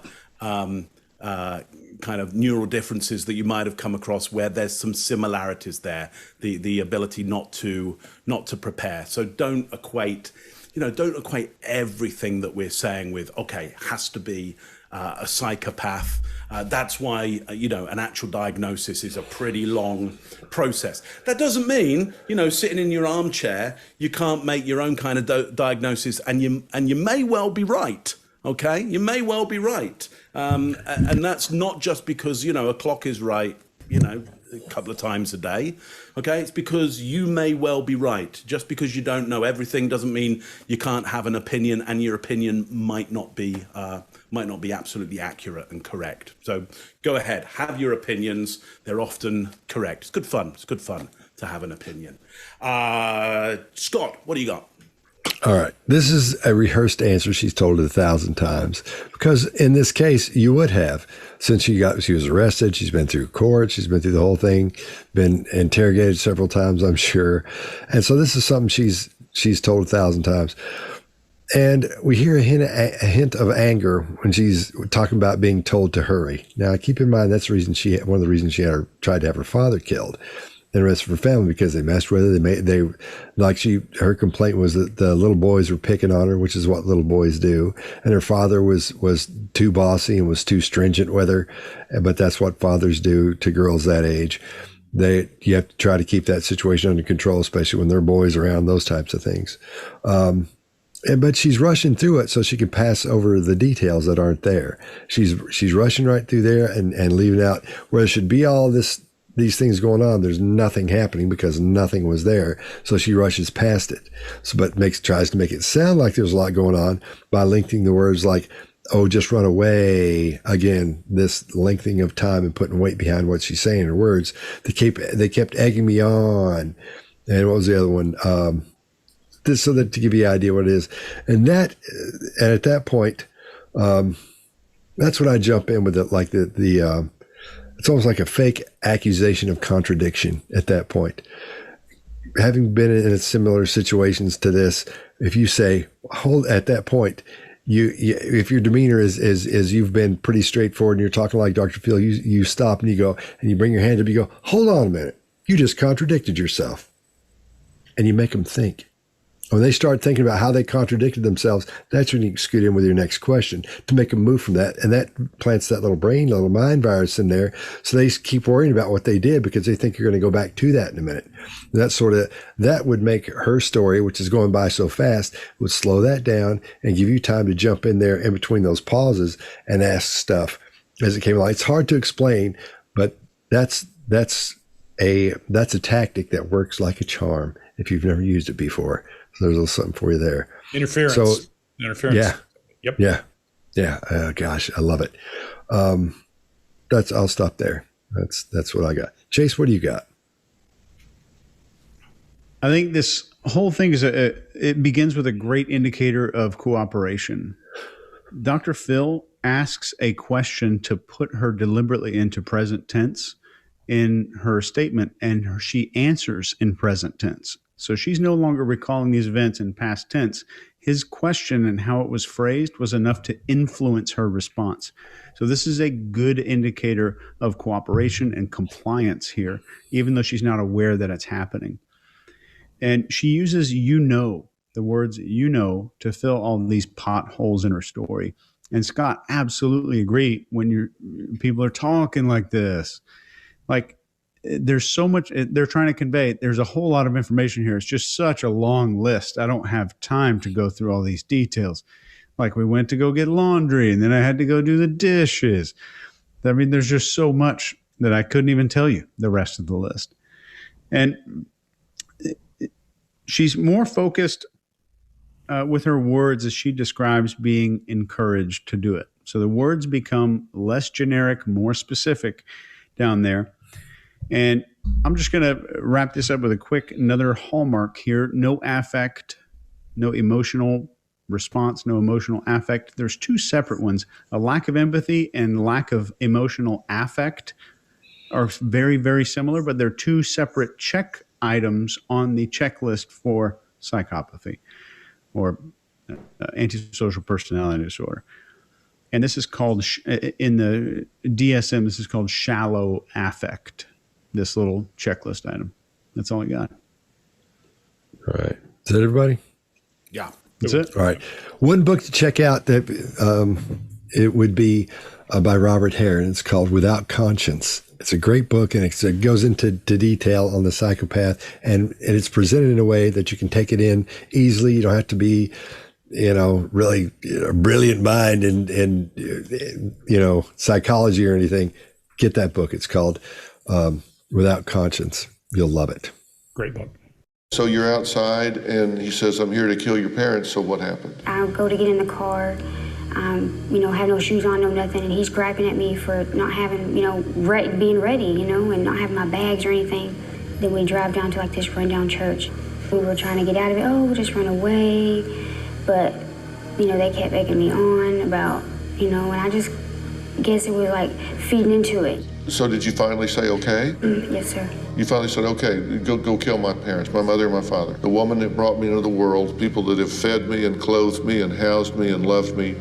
kind of neural differences that you might have come across where there's some similarities there, the ability not to prepare. So don't equate everything that we're saying with, okay, it has to be a psychopath. That's why, an actual diagnosis is a pretty long process. That doesn't mean, sitting in your armchair, you can't make your own kind of diagnosis, and you may well be right. Okay, you may well be right. And that's not just because, a clock is right a couple of times a day. Okay, it's because you may well be right. Just because you don't know everything doesn't mean you can't have an opinion, and your opinion might not be absolutely accurate and correct. So go ahead, have your opinions. They're often correct. It's good fun. It's good fun to have an opinion. Scott, what do you got? All right. This is a rehearsed answer she's told it 1,000 times, because in this case, you would have, since she was arrested. She's been through court. She's been through the whole thing, been interrogated several times, I'm sure. And so this is something she's told 1,000 times. And we hear a hint of anger when she's talking about being told to hurry. Now, keep in mind, that's one of the reasons she tried to have her father killed and the rest of her family, because they messed with her. Her complaint was that the little boys were picking on her, which is what little boys do. And her father was too bossy and was too stringent with her. But that's what fathers do to girls that age. You have to try to keep that situation under control, especially when there are boys around, those types of things. But she's rushing through it so she can pass over the details that aren't there. She's rushing right through there and leaving out where there should be all these things going on. There's nothing happening because nothing was there. So she rushes past it. But tries to make it sound like there's a lot going on by lengthening the words like, oh, just run away. Again, this lengthening of time and putting weight behind what she's saying in her words. They kept egging me on. And what was the other one? So that to give you an idea what it is. And at that point, that's when I jump in with it, like it's almost like a fake accusation of contradiction at that point. Having been in similar situations to this, if you say, at that point, if your demeanor is you've been pretty straightforward and you're talking like Dr. Phil, you stop and you go, and you bring your hand up, you go, hold on a minute. You just contradicted yourself. And you make them think. When they start thinking about how they contradicted themselves, that's when you scoot in with your next question to make them move from that. And that plants that little mind virus in there. So they keep worrying about what they did because they think you're going to go back to that in a minute. And that would make her story, which is going by so fast, would slow that down and give you time to jump in there in between those pauses and ask stuff as it came along. It's hard to explain, but that's a tactic that works like a charm if you've never used it before. So there's a little something for you there. Interference. Yeah. Yep. Yeah. Oh, gosh, I love it. I'll stop there. That's what I got. Chase, what do you got? I think this whole thing it begins with a great indicator of cooperation. Dr. Phil asks a question to put her deliberately into present tense in her statement, and she answers in present tense. So she's no longer recalling these events in past tense. His question and how it was phrased was enough to influence her response. So this is a good indicator of cooperation and compliance here, even though she's not aware that it's happening. And she uses the words to fill all these potholes in her story. And Scott, absolutely agree when people are talking like this. Like, there's so much they're trying to convey. There's a whole lot of information here. It's just such a long list. I don't have time to go through all these details. Like, we went to go get laundry and then I had to go do the dishes. I mean, there's just so much that I couldn't even tell you the rest of the list. And she's more focused with her words as she describes being encouraged to do it. So the words become less generic, more specific down there. And I'm just going to wrap this up with another hallmark here. No affect, no emotional response, no emotional affect. There's two separate ones. A lack of empathy and lack of emotional affect are very, very similar, but they're two separate check items on the checklist for psychopathy or antisocial personality disorder. And this is called, in the DSM, this is called shallow affect. This little checklist item. That's all I got. All right. Is that everybody? Yeah. That's it. All right. One book to check out that it would be by Robert Hare, and it's called Without Conscience. It's a great book, and it goes into detail on the psychopath, and it's presented in a way that you can take it in easily. You don't have to be, really a brilliant mind and psychology or anything. Get that book. It's called Without Conscience. You'll love it. Great book. So you're outside and he says, I'm here to kill your parents. So what happened? I go to get in the car, have no shoes on, no nothing, and he's griping at me for not having, being ready, and not having my bags or anything. Then we drive down to like this rundown church. We were trying to get out of it. Oh, we'll just run away. But, they kept egging me on about, and I just guess it was like feeding into it. So did you finally say, okay? Yes, sir. You finally said, okay, go kill my parents, my mother and my father. The woman that brought me into the world, people that have fed me and clothed me and housed me and loved me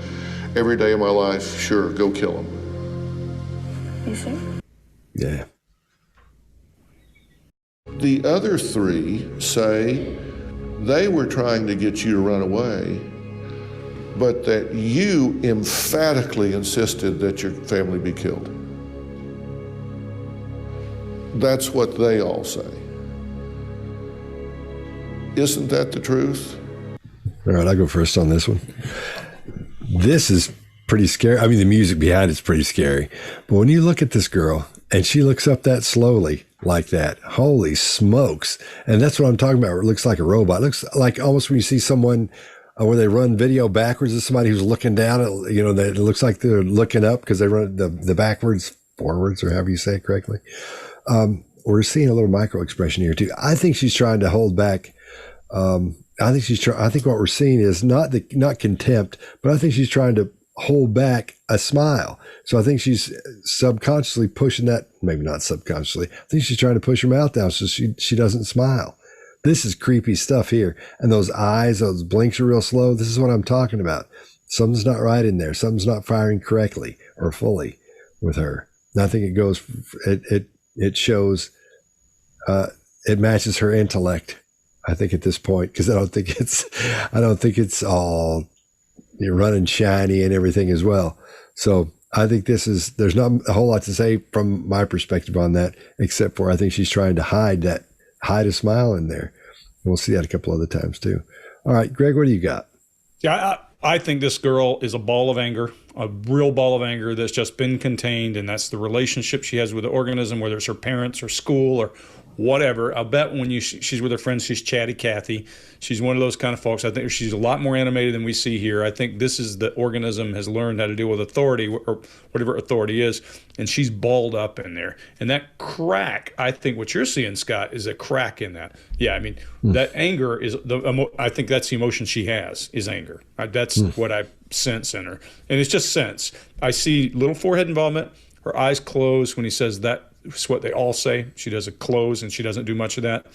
every day of my life, sure, go kill them. Yes, sir. Yeah. The other three say they were trying to get you to run away, but that you emphatically insisted that your family be killed. That's what they all say. Isn't that the truth? All right, I'll go first on this one. This is pretty scary. I mean, the music behind it's pretty scary. But when you look at this girl and she looks up that slowly like that, holy smokes. And that's what I'm talking about. It looks like a robot. It looks like almost when you see someone where they run video backwards, is somebody who's looking down at, it looks like they're looking up because they run the backwards, forwards, or however you say it correctly. We're seeing a little micro expression here too. I think she's trying to hold back. I think what we're seeing is not contempt, but I think she's trying to hold back a smile. So I think she's subconsciously pushing that, maybe not subconsciously. I think she's trying to push her mouth down so she doesn't smile. This is creepy stuff here. And those eyes, those blinks are real slow. This is what I'm talking about. Something's not right in there. Something's not firing correctly or fully with her. And I think it shows, it matches her intellect, I think, at this point, because I don't think it's all running shiny and everything as well. So I think there's not a whole lot to say from my perspective on that, except for I think she's trying to hide a smile in there. And we'll see that a couple other times too. All right, Greg, what do you got? Yeah, I think this girl is a ball of anger, a real ball of anger that's just been contained, and that's the relationship she has with the organism, whether it's her parents or school or whatever. I'll bet when she's with her friends, she's chatty Cathy. She's one of those kind of folks. I think she's a lot more animated than we see here. I think this is the organism has learned how to deal with authority, or whatever authority is, and she's balled up in there. And that crack, I think what you're seeing, Scott, is a crack in that. Yeah, I mean, that anger is I think that's the emotion she has, is anger. That's what I sense in her. And it's just sense. I see little forehead involvement, her eyes close when he says that. It's what they all say. She does a close and she doesn't do much of that.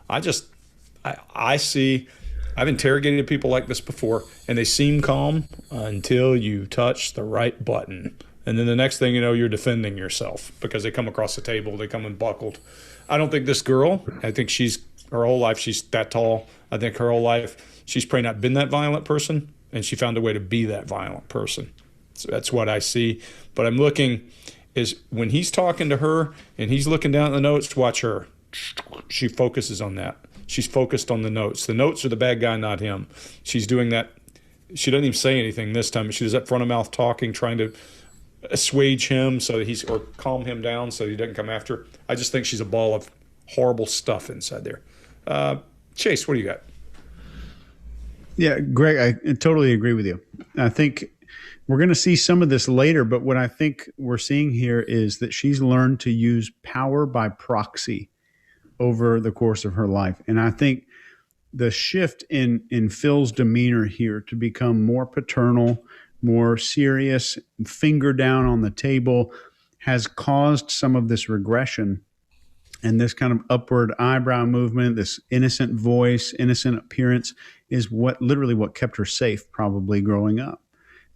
I see, I've interrogated people like this before, and they seem calm until you touch the right button. And then the next thing you know, you're defending yourself because they come across the table, they come unbuckled. I don't think this girl, I think her whole life, she's that tall. I think her whole life, she's probably not been that violent person, and she found a way to be that violent person. So that's what I see. But I'm looking, is when he's talking to her and he's looking down at the notes, watch her. She focuses on that. She's focused on the notes. The notes are the bad guy, not him. She's doing that. She doesn't even say anything this time. She does that front of mouth talking, trying to assuage him or calm him down so he doesn't come after her. I just think she's a ball of horrible stuff inside there. Chase, what do you got? Yeah, Greg, I totally agree with you. I think we're going to see some of this later, but what I think we're seeing here is that she's learned to use power by proxy over the course of her life. And I think the shift in Phil's demeanor here to become more paternal, more serious, finger down on the table, has caused some of this regression and this kind of upward eyebrow movement, this innocent voice, innocent appearance is literally what kept her safe probably growing up.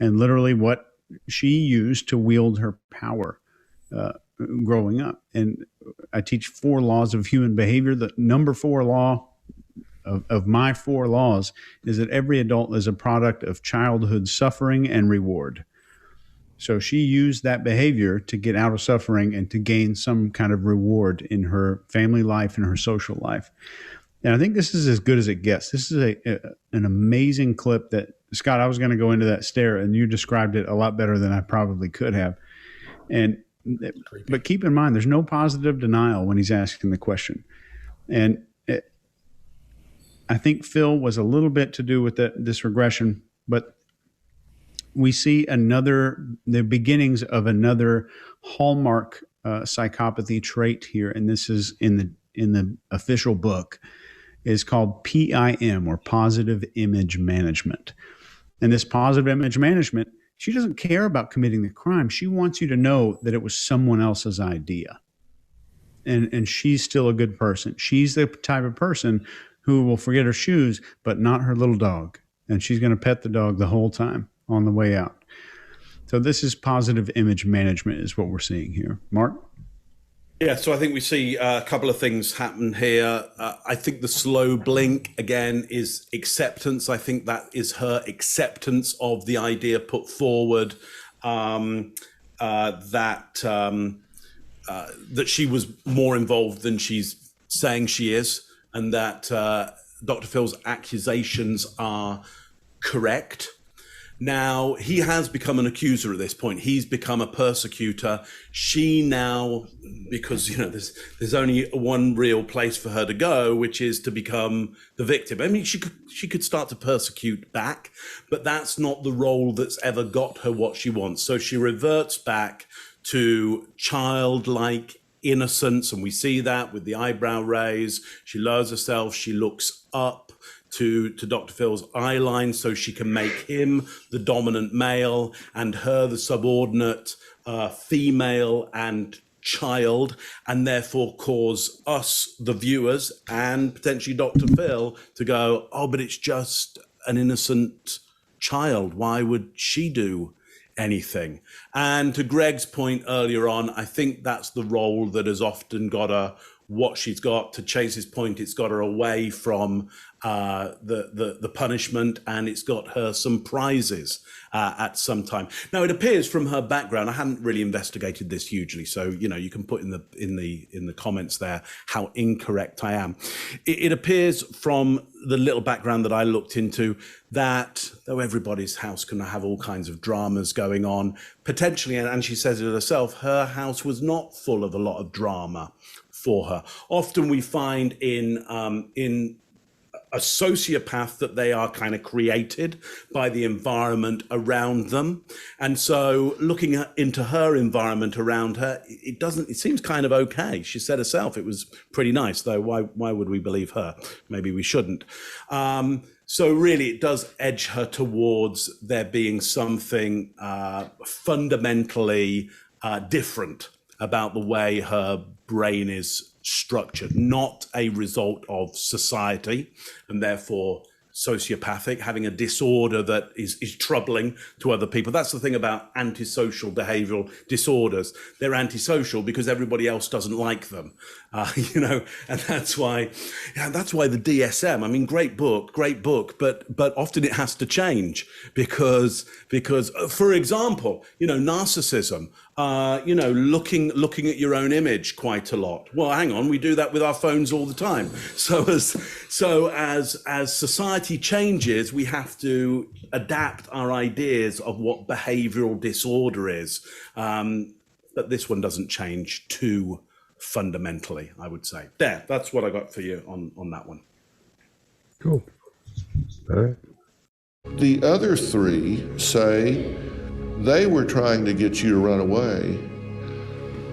And literally what she used to wield her power growing up. And I teach 4 laws of human behavior. The number 4 law of my 4 laws is that every adult is a product of childhood suffering and reward. So she used that behavior to get out of suffering and to gain some kind of reward in her family life and her social life. And I think this is as good as it gets. This is an amazing clip that, Scott, I was going to go into that stare, and you described it a lot better than I probably could have. And But keep in mind, there's no positive denial when he's asking the question. And I think Phil was a little bit to do with this regression, but we see the beginnings of another hallmark psychopathy trait here, and this is in the official book, is called PIM, or positive image management. And this positive image management, she doesn't care about committing the crime. She wants you to know that it was someone else's idea. And she's still a good person. She's the type of person who will forget her shoes, but not her little dog. And she's going to pet the dog the whole time on the way out. So this is positive image management is what we're seeing here. Mark? Yeah, so I think we see a couple of things happen here. I think the slow blink, again, is acceptance. I think that is her acceptance of the idea put forward that she was more involved than she's saying she is, and that Dr. Phil's accusations are correct. Now, he has become an accuser at this point. He's become a persecutor. She now, because there's only one real place for her to go, which is to become the victim. I mean, she could start to persecute back, but that's not the role that's ever got her what she wants. So she reverts back to childlike innocence, and we see that with the eyebrow raise. She lowers herself. She looks up to Dr. Phil's eye line so she can make him the dominant male and her the subordinate female and child, and therefore cause us, the viewers, and potentially Dr. Phil to go, oh, but it's just an innocent child. Why would she do anything? And to Greg's point earlier on, I think that's the role that has often got her what she's got. To Chase's point, it's got her away from the punishment, and it's got her some prizes at some time. Now, it appears from her background, I hadn't really investigated this hugely, so you can put in the comments there how incorrect I am. It appears from the little background that I looked into that though everybody's house can have all kinds of dramas going on, potentially, and she says it herself, her house was not full of a lot of drama for her. Often we find in a sociopath that they are kind of created by the environment around them. And so looking into her environment around her, it seems kind of okay. She said herself it was pretty nice, though why would we believe her? Maybe we shouldn't. So really it does edge her towards there being something fundamentally different about the way her brain is structured, not a result of society, and therefore sociopathic, having a disorder that is troubling to other people. That's the thing about antisocial behavioral disorders. They're antisocial because everybody else doesn't like them, and that's why the DSM, I mean, great book, but often it has to change because for example, narcissism, looking at your own image quite a lot. Well, hang on, we do that with our phones all the time. So as society changes, we have to adapt our ideas of what behavioral disorder is. But this one doesn't change too fundamentally, I would say. That's what I got for you on that one. Cool. All right. The other three say they were trying to get you to run away,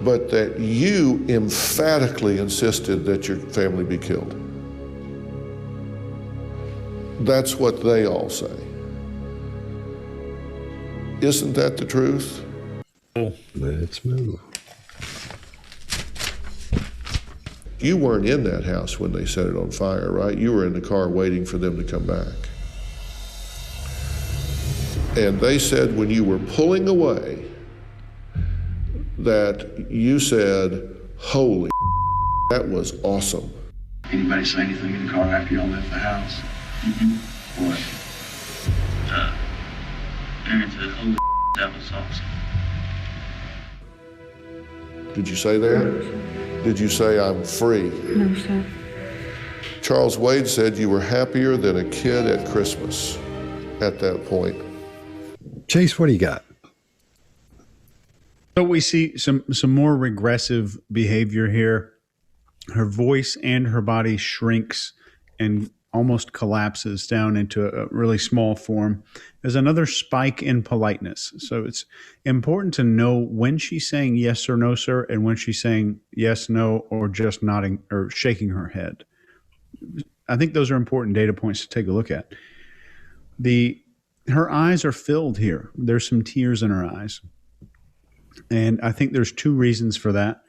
but that you emphatically insisted that your family be killed. That's what they all say. Isn't that the truth? Let's move. You weren't in that house when they set it on fire, right? You were in the car waiting for them to come back. And they said when you were pulling away that you said, holy, that was awesome. Anybody say anything in the car after y'all left the house? Mm-hmm. What? Erin said, holy, that was awesome. Did you say that? Did you say I'm free? No, sir. Charles Wade said you were happier than a kid at Christmas at that point. Chase, what do you got? So we see some more regressive behavior here. Her voice and her body shrinks and almost collapses down into a really small form. There's another spike in politeness. So it's important to know when she's saying yes or no, sir, and when she's saying yes, no, or just nodding or shaking her head. I think those are important data points to take a look at. Her eyes are filled here. There's some tears in her eyes. And I think there's two reasons for that.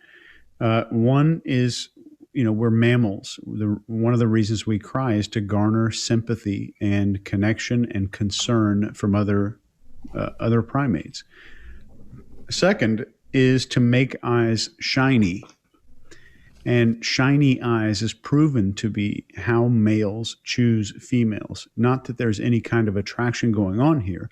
One is, we're mammals. One of the reasons we cry is to garner sympathy and connection and concern from other primates. Second is to make eyes shiny. And shiny eyes is proven to be how males choose females. Not that there's any kind of attraction going on here,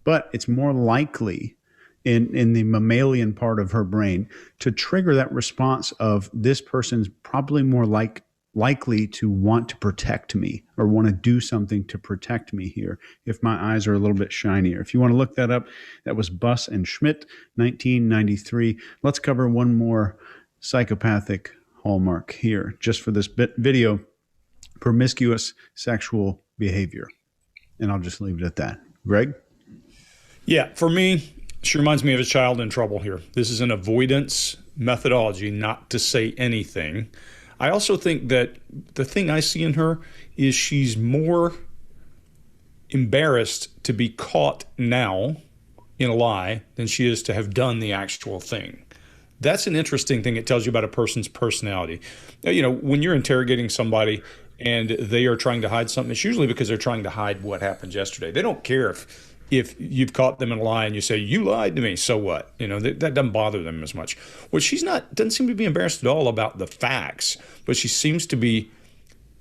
but it's more likely in the mammalian part of her brain to trigger that response of this person's probably more likely to want to protect me or want to do something to protect me here if my eyes are a little bit shinier. If you want to look that up, that was Buss and Schmidt, 1993. Let's cover one more psychopathic hallmark here just for this video: promiscuous sexual behavior. And I'll just leave it at that. Greg? Yeah, for me, she reminds me of a child in trouble here. This is an avoidance methodology, not to say anything. I also think that the thing I see in her is she's more embarrassed to be caught now in a lie than she is to have done the actual thing. That's an interesting thing. It tells you about a person's personality. When you're interrogating somebody and they are trying to hide something, it's usually because they're trying to hide what happened yesterday. They don't care if you've caught them in a lie and you say, you lied to me, so what? That doesn't bother them as much. Well, doesn't seem to be embarrassed at all about the facts, but she seems to be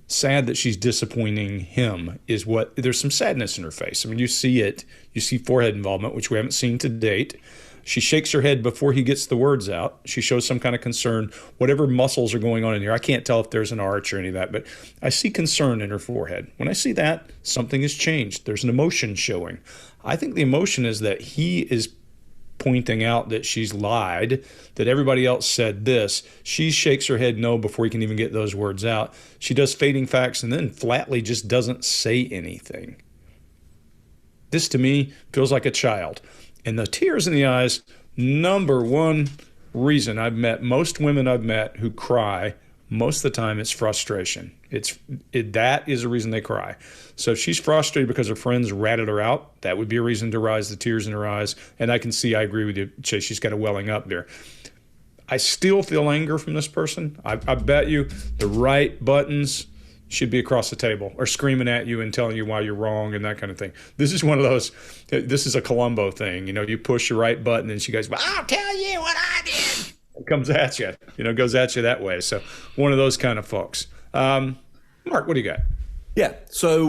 sad that she's disappointing him. There's some sadness in her face. I mean, you see it. You see forehead involvement, which we haven't seen to date. She shakes her head before he gets the words out. She shows some kind of concern. Whatever muscles are going on in here, I can't tell if there's an arch or any of that, but I see concern in her forehead. When I see that, something has changed. There's an emotion showing. I think the emotion is that he is pointing out that she's lied, that everybody else said this. She shakes her head no before he can even get those words out. She does fading facts and then flatly just doesn't say anything. This, to me, feels like a child. And the tears in the eyes, number one reason most women I've met who cry, most of the time it's frustration. That is a reason they cry. So if she's frustrated because her friends ratted her out, that would be a reason to rise the tears in her eyes. And I agree with you, Chase, she's got a welling up there. I still feel anger from this person. I bet you the right buttons should be across the table or screaming at you and telling you why you're wrong and that kind of thing. This is one of those, this is a Columbo thing. You push the right button and she goes, well, I'll tell you what I did. It comes at you, goes at you that way. So one of those kind of folks. Mark, what do you got? Yeah. So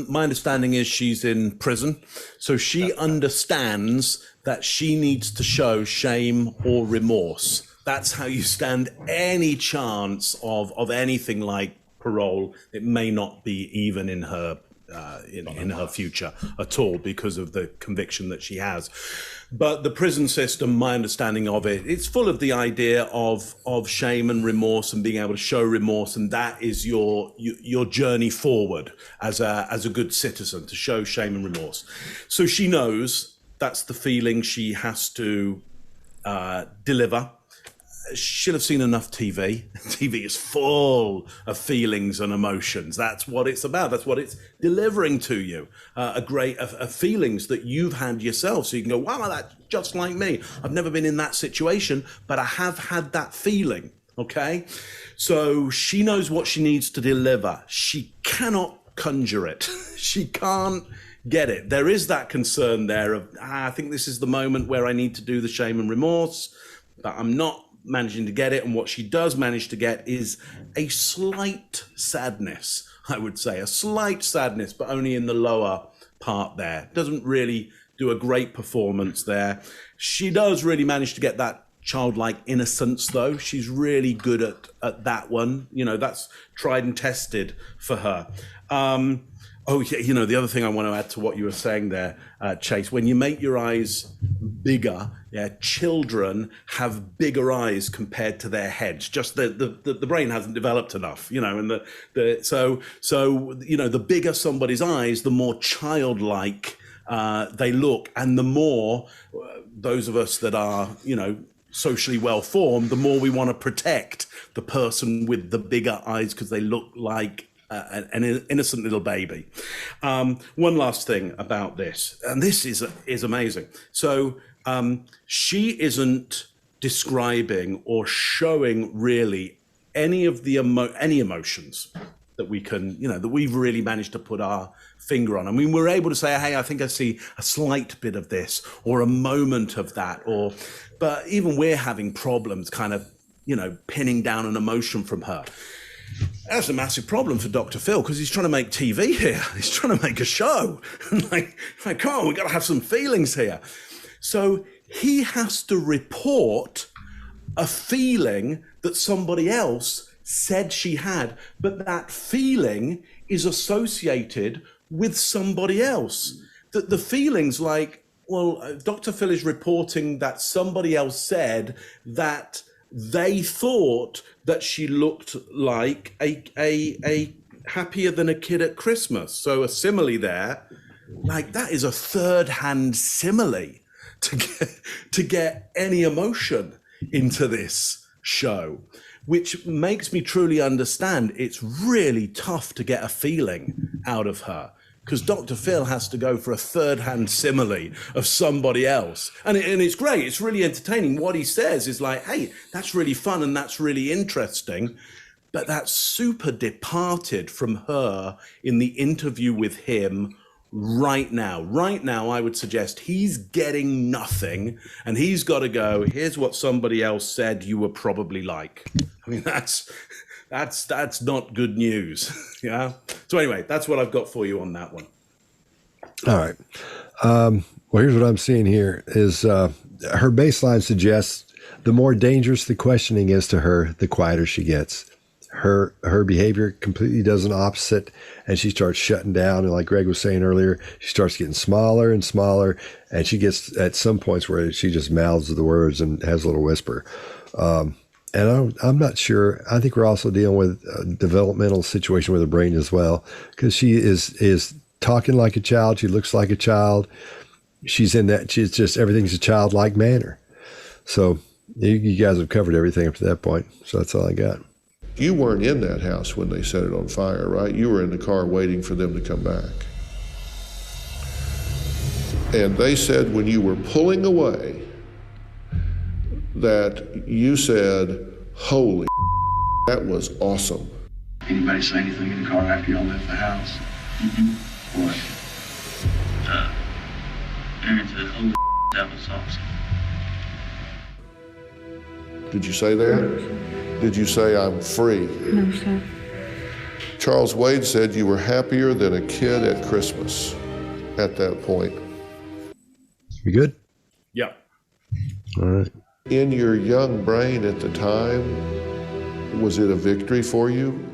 my understanding is she's in prison. So she understands that she needs to show shame or remorse. That's how you stand any chance of anything like parole. It may not be even in her in her future at all because of the conviction that she has. But the prison system, my understanding of it, it's full of the idea of shame and remorse and being able to show remorse, and that is your journey forward as a good citizen, to show shame and remorse. So she knows that's the feeling she has to deliver. She'll have seen enough TV. TV is full of feelings and emotions. That's what it's about. That's what it's delivering to you. Feelings that you've had yourself. So you can go, wow, that's just like me. I've never been in that situation, but I have had that feeling. Okay? So she knows what she needs to deliver. She cannot conjure it. She can't get it. There is that concern there of, I think this is the moment where I need to do the shame and remorse, but I'm not managing to get it. And what she does manage to get is a slight sadness, I would say, a slight sadness, but only in the lower part there. Doesn't really do a great performance there. She does really manage to get that childlike innocence, though. She's really good at that one. You know, that's tried and tested for her. Oh, yeah, you know, the other thing I want to add to what you were saying there, Chase, when you make your eyes bigger, children have bigger eyes compared to their heads. Just the brain hasn't developed enough, you know, and so you know, the bigger somebody's eyes, the more childlike they look, and the more those of us that are, you know, socially well formed, the more we want to protect the person with the bigger eyes because they look like an innocent little baby. One last thing about this, and this is amazing. So she isn't describing or showing really any of the any emotions that we can, you know, that we've really managed to put our finger on. I mean, we're able to say, hey, I think I see a slight bit of this or a moment of that, but even we're having problems kind of, you know, pinning down an emotion from her. That's a massive problem for Dr. Phil because he's trying to make TV here. He's trying to make a show. like, come on, we've got to have some feelings here. So he has to report a feeling that somebody else said she had, but that feeling is associated with somebody else. The feeling's like, well, Dr. Phil is reporting that somebody else said that they thought that she looked like a happier than a kid at Christmas. So a simile there, like that is a third-hand simile to get any emotion into this show, which makes me truly understand it's really tough to get a feeling out of her. Because Dr. Phil has to go for a third-hand simile of somebody else. And it's great. It's really entertaining. What he says is like, hey, that's really fun and that's really interesting. But that's super departed from her in the interview with him right now. Right now, I would suggest he's getting nothing. And he's got to go, here's what somebody else said you were probably like. I mean, that's not good news. Yeah. So anyway, that's what I've got for you on that one. All right. Well, here's what I'm seeing here is her baseline suggests the more dangerous the questioning is to her, the quieter she gets. Her behavior completely does an opposite, and she starts shutting down. And like Greg was saying earlier, she starts getting smaller and smaller, and she gets at some points where she just mouths the words and has a little whisper. And I'm not sure. I think we're also dealing with a developmental situation with her brain as well, because she is talking like a child. She looks like a child. She's in that. She's just everything's a childlike manner. So you guys have covered everything up to that point. So that's all I got. You weren't in that house when they set it on fire, right? You were in the car waiting for them to come back. And they said when you were pulling away that you said, holy, that was awesome. Anybody say anything in the car after y'all left the house? What? Erin said, holy, that was awesome. Did you say that? Did you say I'm free? No, sir. Charles Wade said you were happier than a kid at Christmas at that point. You good? Yeah. All right. In your young brain at the time, was it a victory for you?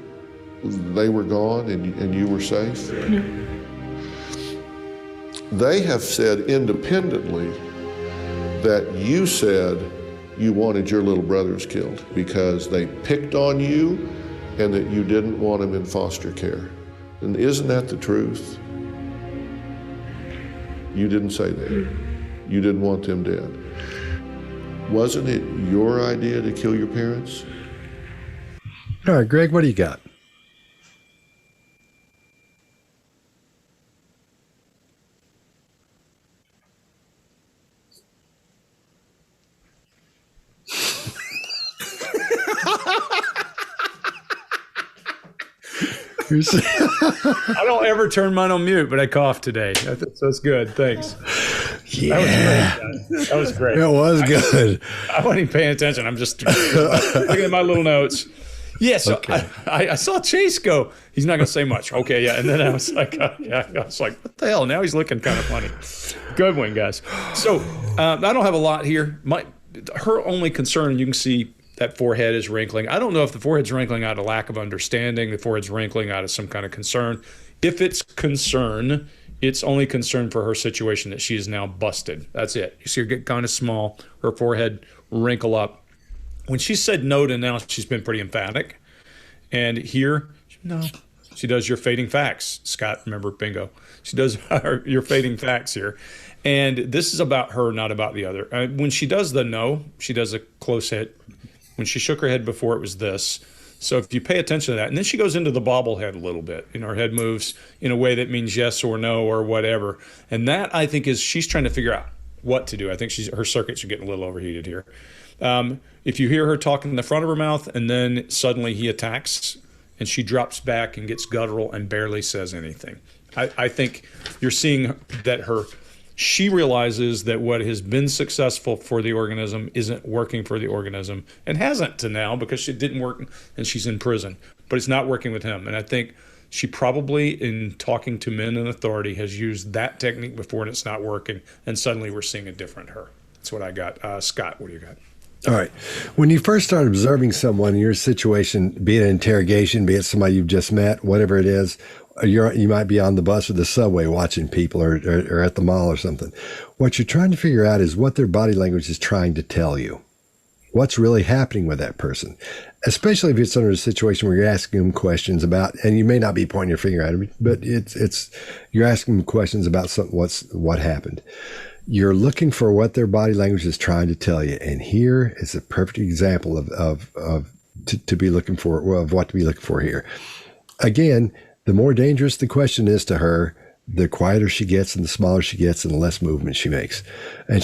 They were gone and you were safe? No. They have said independently that you said you wanted your little brothers killed because they picked on you and that you didn't want them in foster care. And isn't that the truth? You didn't say that. You didn't want them dead. Wasn't it your idea to kill your parents? All right, Greg, what do you got? I don't ever turn mine on mute, but I coughed today. So it's good. Thanks. Yeah. That was great. It was good. I wasn't even paying attention. I'm just looking at my little notes. Yeah, so Okay. I saw Chase go, he's not going to say much. Okay, yeah. And then I was like, what the hell? Now he's looking kind of funny. Good one, guys. So I don't have a lot here. her only concern, you can see that forehead is wrinkling. I don't know if the forehead's wrinkling out of lack of understanding, the forehead's wrinkling out of some kind of concern. If it's concern, it's only concern for her situation that she is now busted. That's it. You see her get kind of small, her forehead wrinkle up. When she said no to now, she's been pretty emphatic. And here, no. She does your fading facts. Scott, remember, bingo. She does your fading facts here. And this is about her, not about the other. When she does the no, she does a close hit. When she shook her head before, it was this. So if you pay attention to that, and then she goes into the bobblehead a little bit. Her head moves in a way that means yes or no or whatever. And that, I think, is she's trying to figure out what to do. I think her circuits are getting a little overheated here. If you hear her talking in the front of her mouth and then suddenly he attacks and she drops back and gets guttural and barely says anything, I think you're seeing that she realizes that what has been successful for the organism isn't working for the organism, and hasn't to now, because it didn't work and she's in prison, but it's not working with him. And I think she probably, in talking to men in authority, has used that technique before and it's not working, and suddenly we're seeing a different her. That's what I got. Scott, what do you got? All right. When you first start observing someone in your situation, be it an interrogation, be it somebody you've just met, whatever it is, you might be on the bus or the subway watching people or at the mall or something. What you're trying to figure out is what their body language is trying to tell you. What's really happening with that person, especially if it's under a situation where you're asking them questions about, and you may not be pointing your finger at them, but you're asking them questions about what happened. You're looking for what their body language is trying to tell you. And here is a perfect example of to be looking for, of what to be looking for here. Again, the more dangerous the question is to her, the quieter she gets and the smaller she gets and the less movement she makes. And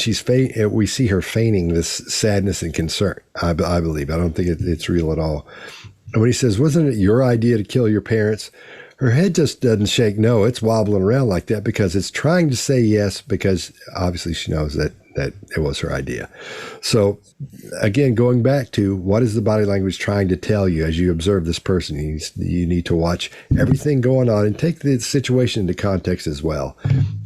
we see her feigning this sadness and concern, I believe. I don't think it's real at all. And when he says, wasn't it your idea to kill your parents? Her head just doesn't shake. No, it's wobbling around like that because it's trying to say yes, because obviously she knows that it was her idea. So again, going back to what is the body language trying to tell you as you observe this person? You need to watch everything going on and take the situation into context as well.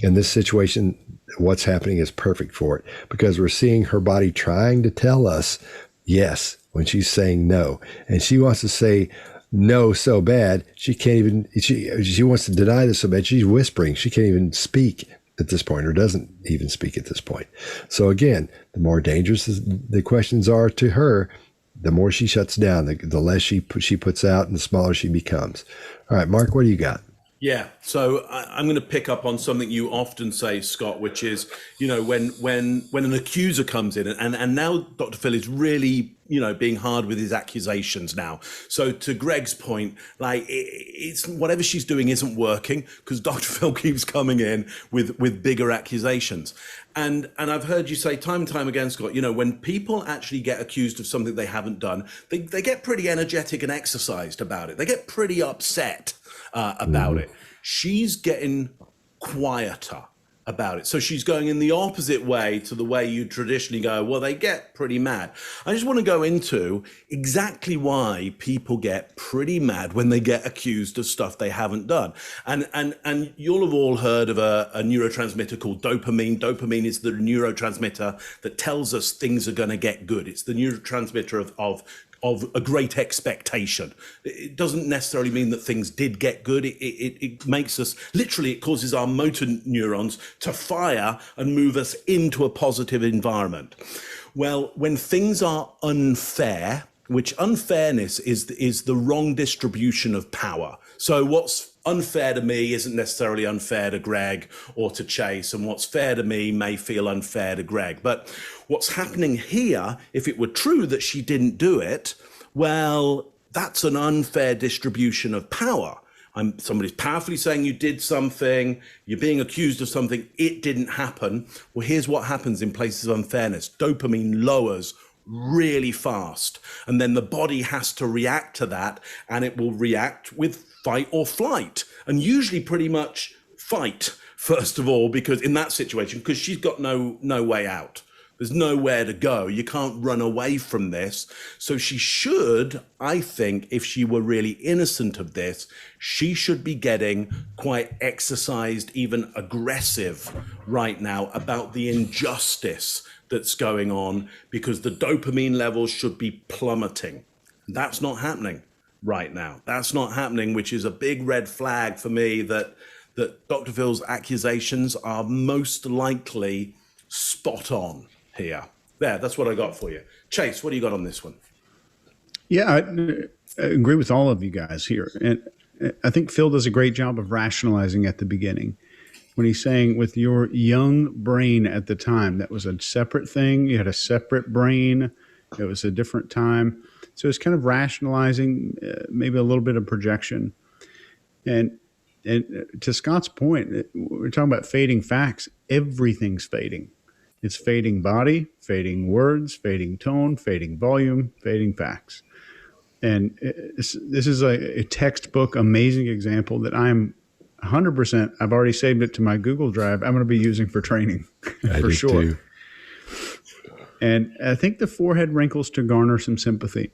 In this situation, what's happening is perfect for it, because we're seeing her body trying to tell us yes when she's saying no. And she wants to say no so bad, she can't even, she wants to deny this so bad, she's whispering. She can't even speak at this point, or doesn't even speak at this point. So again, the more dangerous the questions are to her, the more she shuts down, the less she puts out, and the smaller she becomes. All right, Mark, what do you got? Yeah, so I'm going to pick up on something you often say, Scott, which is, when an accuser comes in, and now Dr. Phil is really, being hard with his accusations now. So to Greg's point, it's whatever she's doing isn't working, because Dr. Phil keeps coming in with bigger accusations. And I've heard you say time and time again, Scott, when people actually get accused of something they haven't done, they get pretty energetic and exercised about it. They get pretty upset about it. She's getting quieter about it. So she's going in the opposite way to the way you traditionally go, well, they get pretty mad. I just want to go into exactly why people get pretty mad when they get accused of stuff they haven't done. And you'll have all heard of a neurotransmitter called dopamine. Dopamine is the neurotransmitter that tells us things are going to get good. It's the neurotransmitter of a great expectation. It doesn't necessarily mean that things did get good. It makes us, literally, it causes our motor neurons to fire and move us into a positive environment. Well, when things are unfair, which unfairness is the wrong distribution of power. So what's unfair to me isn't necessarily unfair to Greg or to Chase, and what's fair to me may feel unfair to Greg. But what's happening here, if it were true that she didn't do it, well, that's an unfair distribution of power. Somebody's powerfully saying you did something, you're being accused of something, it didn't happen. Well, here's what happens in places of unfairness. Dopamine lowers really fast, and then the body has to react to that, and it will react with fight or flight, and usually pretty much fight first of all, because in that situation, because she's got no way out. There's nowhere to go. You can't run away from this. So she should, I think, if she were really innocent of this, she should be getting quite exercised, even aggressive right now about the injustice that's going on because the dopamine levels should be plummeting. That's not happening right now. That's not happening, which is a big red flag for me that Dr. Phil's accusations are most likely spot on here. There, that's what I got for you. Chase, what do you got on this one? Yeah, I agree with all of you guys here. And I think Phil does a great job of rationalizing at the beginning when he's saying with your young brain at the time, that was a separate thing. You had a separate brain. It was a different time. So it's kind of rationalizing, maybe a little bit of projection. And to Scott's point, we're talking about fading facts. Everything's fading. It's fading body, fading words, fading tone, fading volume, fading facts. And this is a textbook, amazing example that I'm 100%. I've already saved it to my Google Drive. I'm going to be using for training for sure. Too. And I think the forehead wrinkles to garner some sympathy.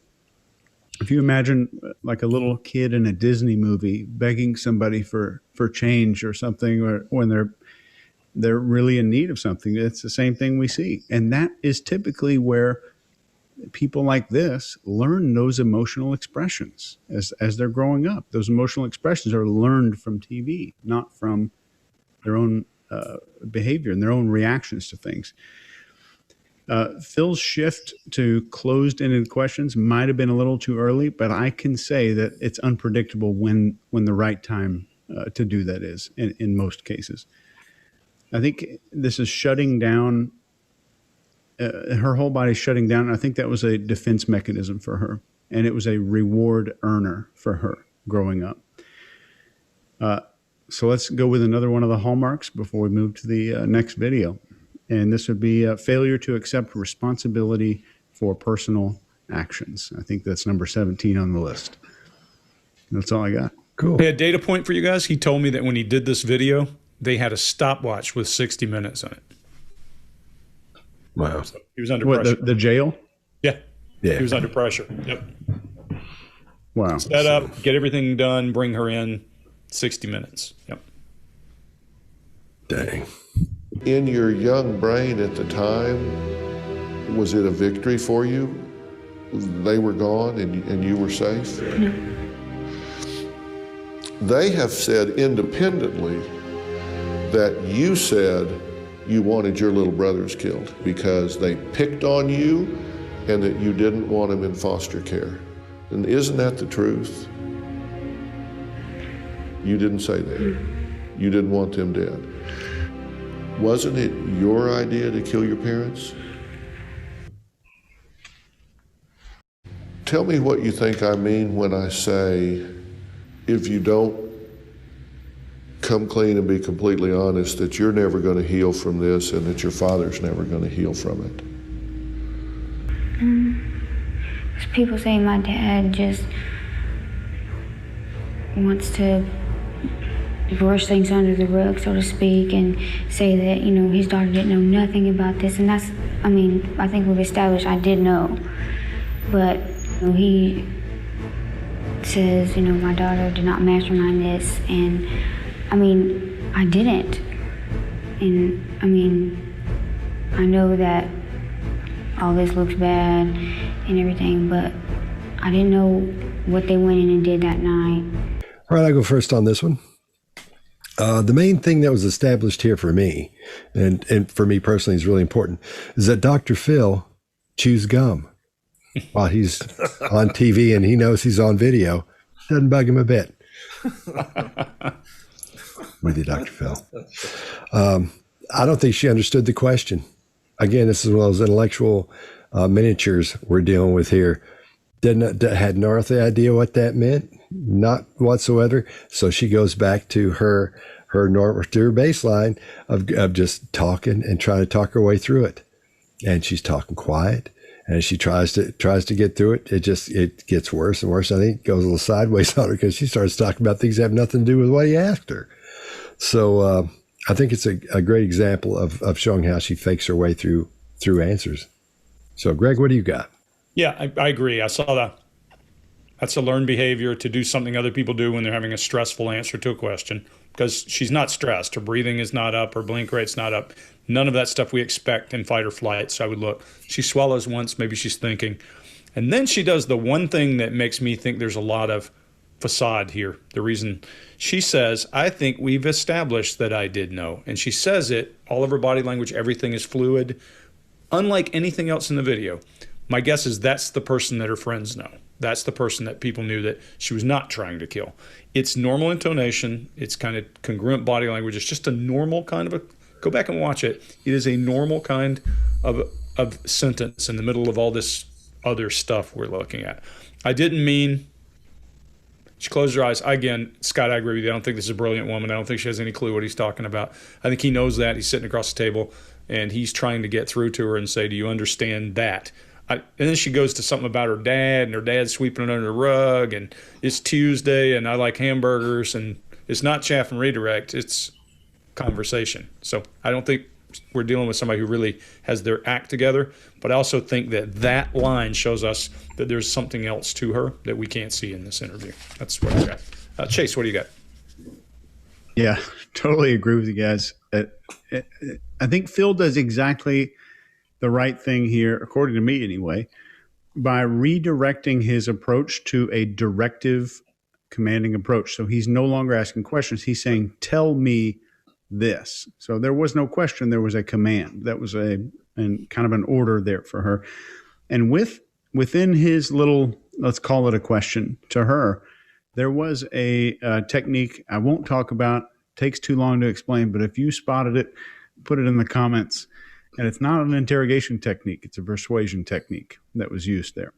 If you imagine like a little kid in a Disney movie begging somebody for change or something, or when they're really in need of something, it's the same thing we see. And that is typically where people like this learn those emotional expressions as they're growing up. Those emotional expressions are learned from TV, not from their own behavior and their own reactions to things. Phil's shift to closed-ended questions might have been a little too early, but I can say that it's unpredictable when the right time to do that is in most cases. I think this is shutting down. Her whole body's shutting down. I think that was a defense mechanism for her, and it was a reward earner for her growing up. So let's go with another one of the hallmarks before we move to the next video. And this would be a failure to accept responsibility for personal actions. I think that's number 17 on the list. That's all I got. Cool. Hey, a data point for you guys. He told me that when he did this video, they had a stopwatch with 60 minutes on it. Wow. So he was under pressure. The jail? Yeah. Yeah. He was under pressure. Yep. Wow. Set up, get everything done, bring her in, 60 minutes. Yep. Dang. In your young brain at the time, was it a victory for you? They were gone and you were safe? No. They have said independently that you said you wanted your little brothers killed because they picked on you and that you didn't want them in foster care. And isn't that the truth? You didn't say that. You didn't want them dead. Wasn't it your idea to kill your parents? Tell me what you think I mean when I say, if you don't come clean and be completely honest, that you're never going to heal from this and that your father's never going to heal from it. People say my dad just wants to brush things under the rug, so to speak, and say that, his daughter didn't know nothing about this. And that's, I think we've established I did know. But, he says, my daughter did not mastermind this. And, I didn't. And, I know that all this looks bad and everything, but I didn't know what they went in and did that night. All right, I'll go first on this one. The main thing that was established here for me, and for me personally is really important, is that Dr. Phil chews gum while he's on TV and he knows he's on video. Doesn't bug him a bit. With you, Dr. Phil. I don't think she understood the question. Again, this is one of those intellectual miniatures we're dealing with here. Had no earthly idea what that meant, not whatsoever. So she goes back to her baseline of just talking and trying to talk her way through it. And she's talking quiet, and she tries to get through it. It gets worse and worse. I think it goes a little sideways on her because she starts talking about things that have nothing to do with what he asked her. So I think it's a great example of showing how she fakes her way through answers. So, Greg, what do you got? Yeah, I agree. I saw That's a learned behavior to do something other people do when they're having a stressful answer to a question, because she's not stressed. Her breathing is not up. Her blink rate's not up. None of that stuff we expect in fight or flight. So I would look. She swallows once. Maybe she's thinking. And then she does the one thing that makes me think there's a lot of facade here. The reason she says, I think we've established that I did know. And she says it, all of her body language, everything is fluid, unlike anything else in the video. My guess is that's the person that her friends know. That's the person that people knew that she was not trying to kill. It's normal intonation. It's kind of congruent body language. It's just a normal kind of a, go back and watch it. It is a normal kind of sentence in the middle of all this other stuff we're looking at. I didn't mean, she closed her eyes. Again, Scott, I agree with you. I don't think this is a brilliant woman. I don't think she has any clue what he's talking about. I think he knows that. He's sitting across the table, and he's trying to get through to her and say, do you understand that? And then she goes to something about her dad, and her dad's sweeping it under the rug, and it's Tuesday, and I like hamburgers, and it's not chaff and redirect, it's conversation. So I don't think we're dealing with somebody who really has their act together, but I also think that that line shows us that there's something else to her that we can't see in this interview. That's what I got. Chase, what do you got? Yeah, totally agree with you guys. I think Phil does exactly the right thing here, according to me anyway, by redirecting his approach to a directive, commanding approach. So he's no longer asking questions. He's saying, tell me this. So there was no question. There was a command. That was kind of an order there for her. And within his little, let's call it a question to her, there was a technique I won't talk about. Takes too long to explain, but if you spotted it, put it in the comments. And it's not an interrogation technique. It's a persuasion technique that was used there.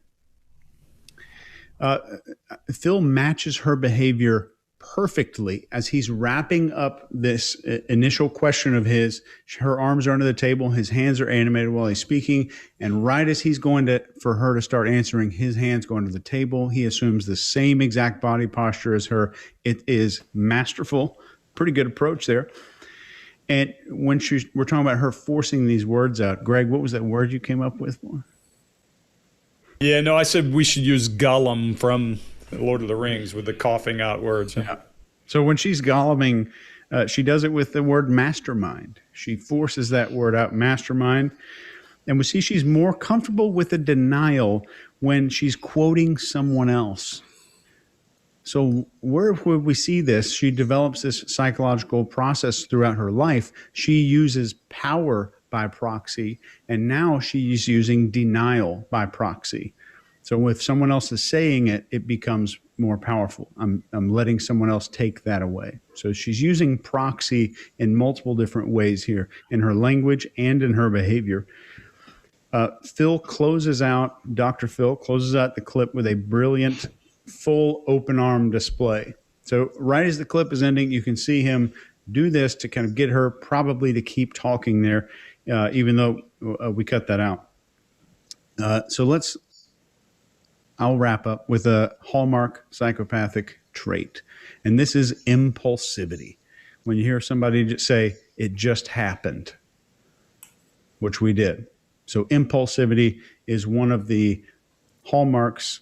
Phil matches her behavior perfectly as he's wrapping up this initial question of his. Her arms are under the table. His hands are animated while he's speaking. And right as he's for her to start answering, his hands go under the table. He assumes the same exact body posture as her. It is masterful. Pretty good approach there. And when we're talking about her forcing these words out, Greg, what was that word you came up with? Yeah, no, I said we should use Gollum from Lord of the Rings with the coughing out words. Yeah. So when she's golluming, she does it with the word mastermind. She forces that word out, mastermind. And we see she's more comfortable with the denial when she's quoting someone else. So where would we see this? She develops this psychological process throughout her life. She uses power by proxy, and now she's using denial by proxy. So if someone else is saying it, it becomes more powerful. I'm letting someone else take that away. So she's using proxy in multiple different ways here, in her language and in her behavior. Dr. Phil closes out the clip with a brilliant full open arm display. So right as the clip is ending, you can see him do this to kind of get her probably to keep talking there, even though we cut that out. I'll wrap up with a hallmark psychopathic trait. And this is impulsivity. When you hear somebody just say, it just happened, which we did. So impulsivity is one of the hallmarks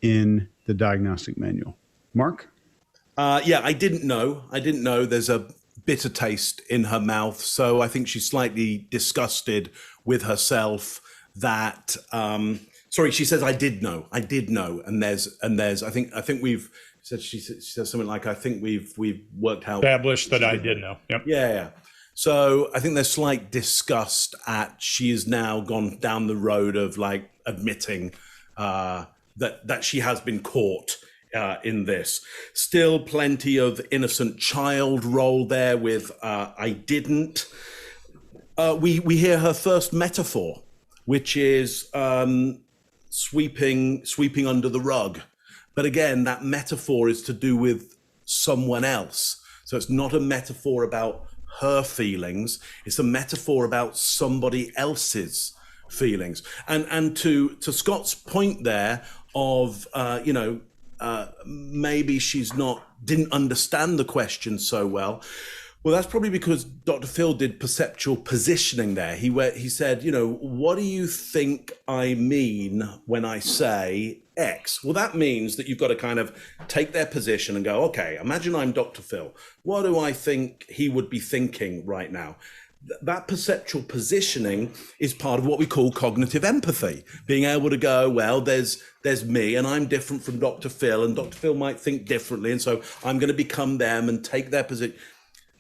in the diagnostic manual. Mark? Yeah, I didn't know. There's a bitter taste in her mouth. So I think she's slightly disgusted with herself that, she says, I did know. And there's, I think we've said, she says something like, I think we've worked out. Established that I did know. Yep. Yeah. So I think there's slight disgust at she has now gone down the road of like admitting, that she has been caught in this. Still plenty of innocent child role there with I didn't. We hear her first metaphor, which is sweeping under the rug. But again, that metaphor is to do with someone else. So it's not a metaphor about her feelings. It's a metaphor about somebody else's feelings. And to Scott's point there of, maybe she's didn't understand the question so well. Well, that's probably because Dr. Phil did perceptual positioning there. He said, what do you think I mean when I say X? Well, that means that you've got to kind of take their position and go, okay, imagine I'm Dr. Phil. What do I think he would be thinking right now? That perceptual positioning is part of what we call cognitive empathy, being able to go, well, there's me and I'm different from Dr. Phil, and Dr. Phil might think differently, and so I'm going to become them and take their position.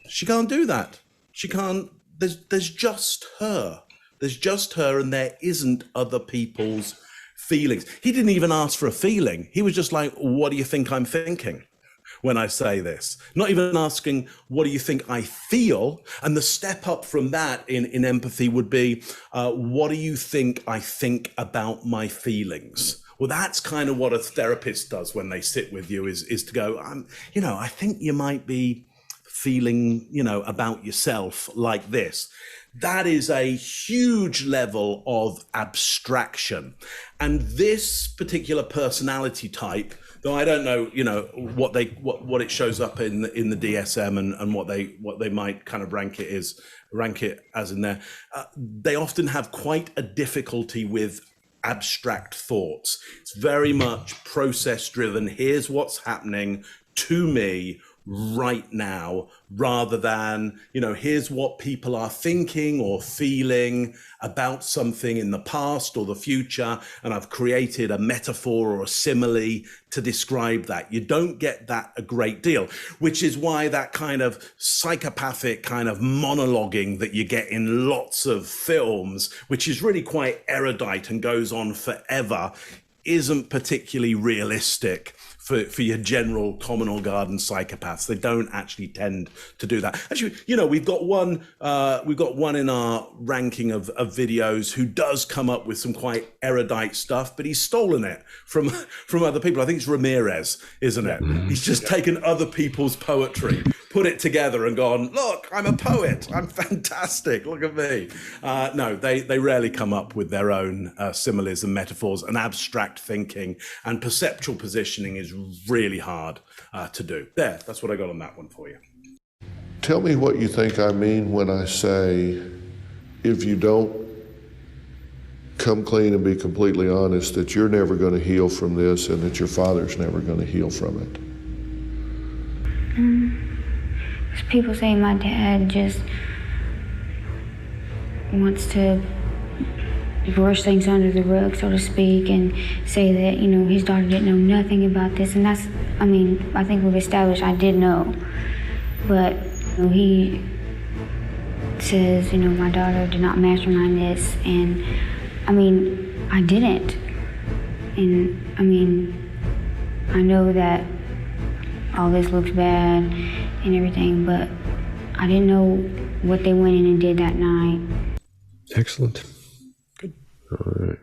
She can't do that. She can't. There's just her. There's just her, and there isn't other people's feelings. He didn't even ask for a feeling. He was just like, what do you think I'm thinking when I say this? Not even asking, what do you think I feel? And the step up from that in empathy would be, what do you think I think about my feelings? Well, that's kind of what a therapist does when they sit with you, is to go, I think you might be feeling, about yourself like this. That is a huge level of abstraction. And this particular personality type, though I don't know, what it shows up in the DSM and what they might kind of rank it as in there, they often have quite a difficulty with abstract thoughts. It's very much process driven. Here's what's happening to me right now, rather than, here's what people are thinking or feeling about something in the past or the future, and I've created a metaphor or a simile to describe that. You don't get that a great deal, which is why that kind of psychopathic kind of monologuing that you get in lots of films, which is really quite erudite and goes on forever, isn't particularly realistic for your general common or garden psychopaths. They don't actually tend to do that. Actually, we've got one in our ranking of videos who does come up with some quite erudite stuff, but he's stolen it from other people. I think it's Ramirez, isn't it? Mm-hmm. He's just taken other people's poetry, put it together and gone, look, I'm a poet. I'm fantastic. Look at me. No, they rarely come up with their own similes and metaphors, and abstract thinking and perceptual positioning is really hard to do. That's what I got on that one for you. Tell me what you think I mean when I say, if you don't come clean and be completely honest, that you're never going to heal from this and that your father's never going to heal from it. People say my dad just wants to brush things under the rug, so to speak, and say that, his daughter didn't know nothing about this. And that's, I think we've established I did know. But he says, my daughter did not mastermind this. And, I didn't. And, I know that all this looks bad and everything, but I didn't know what they went in and did that night. Excellent. All right.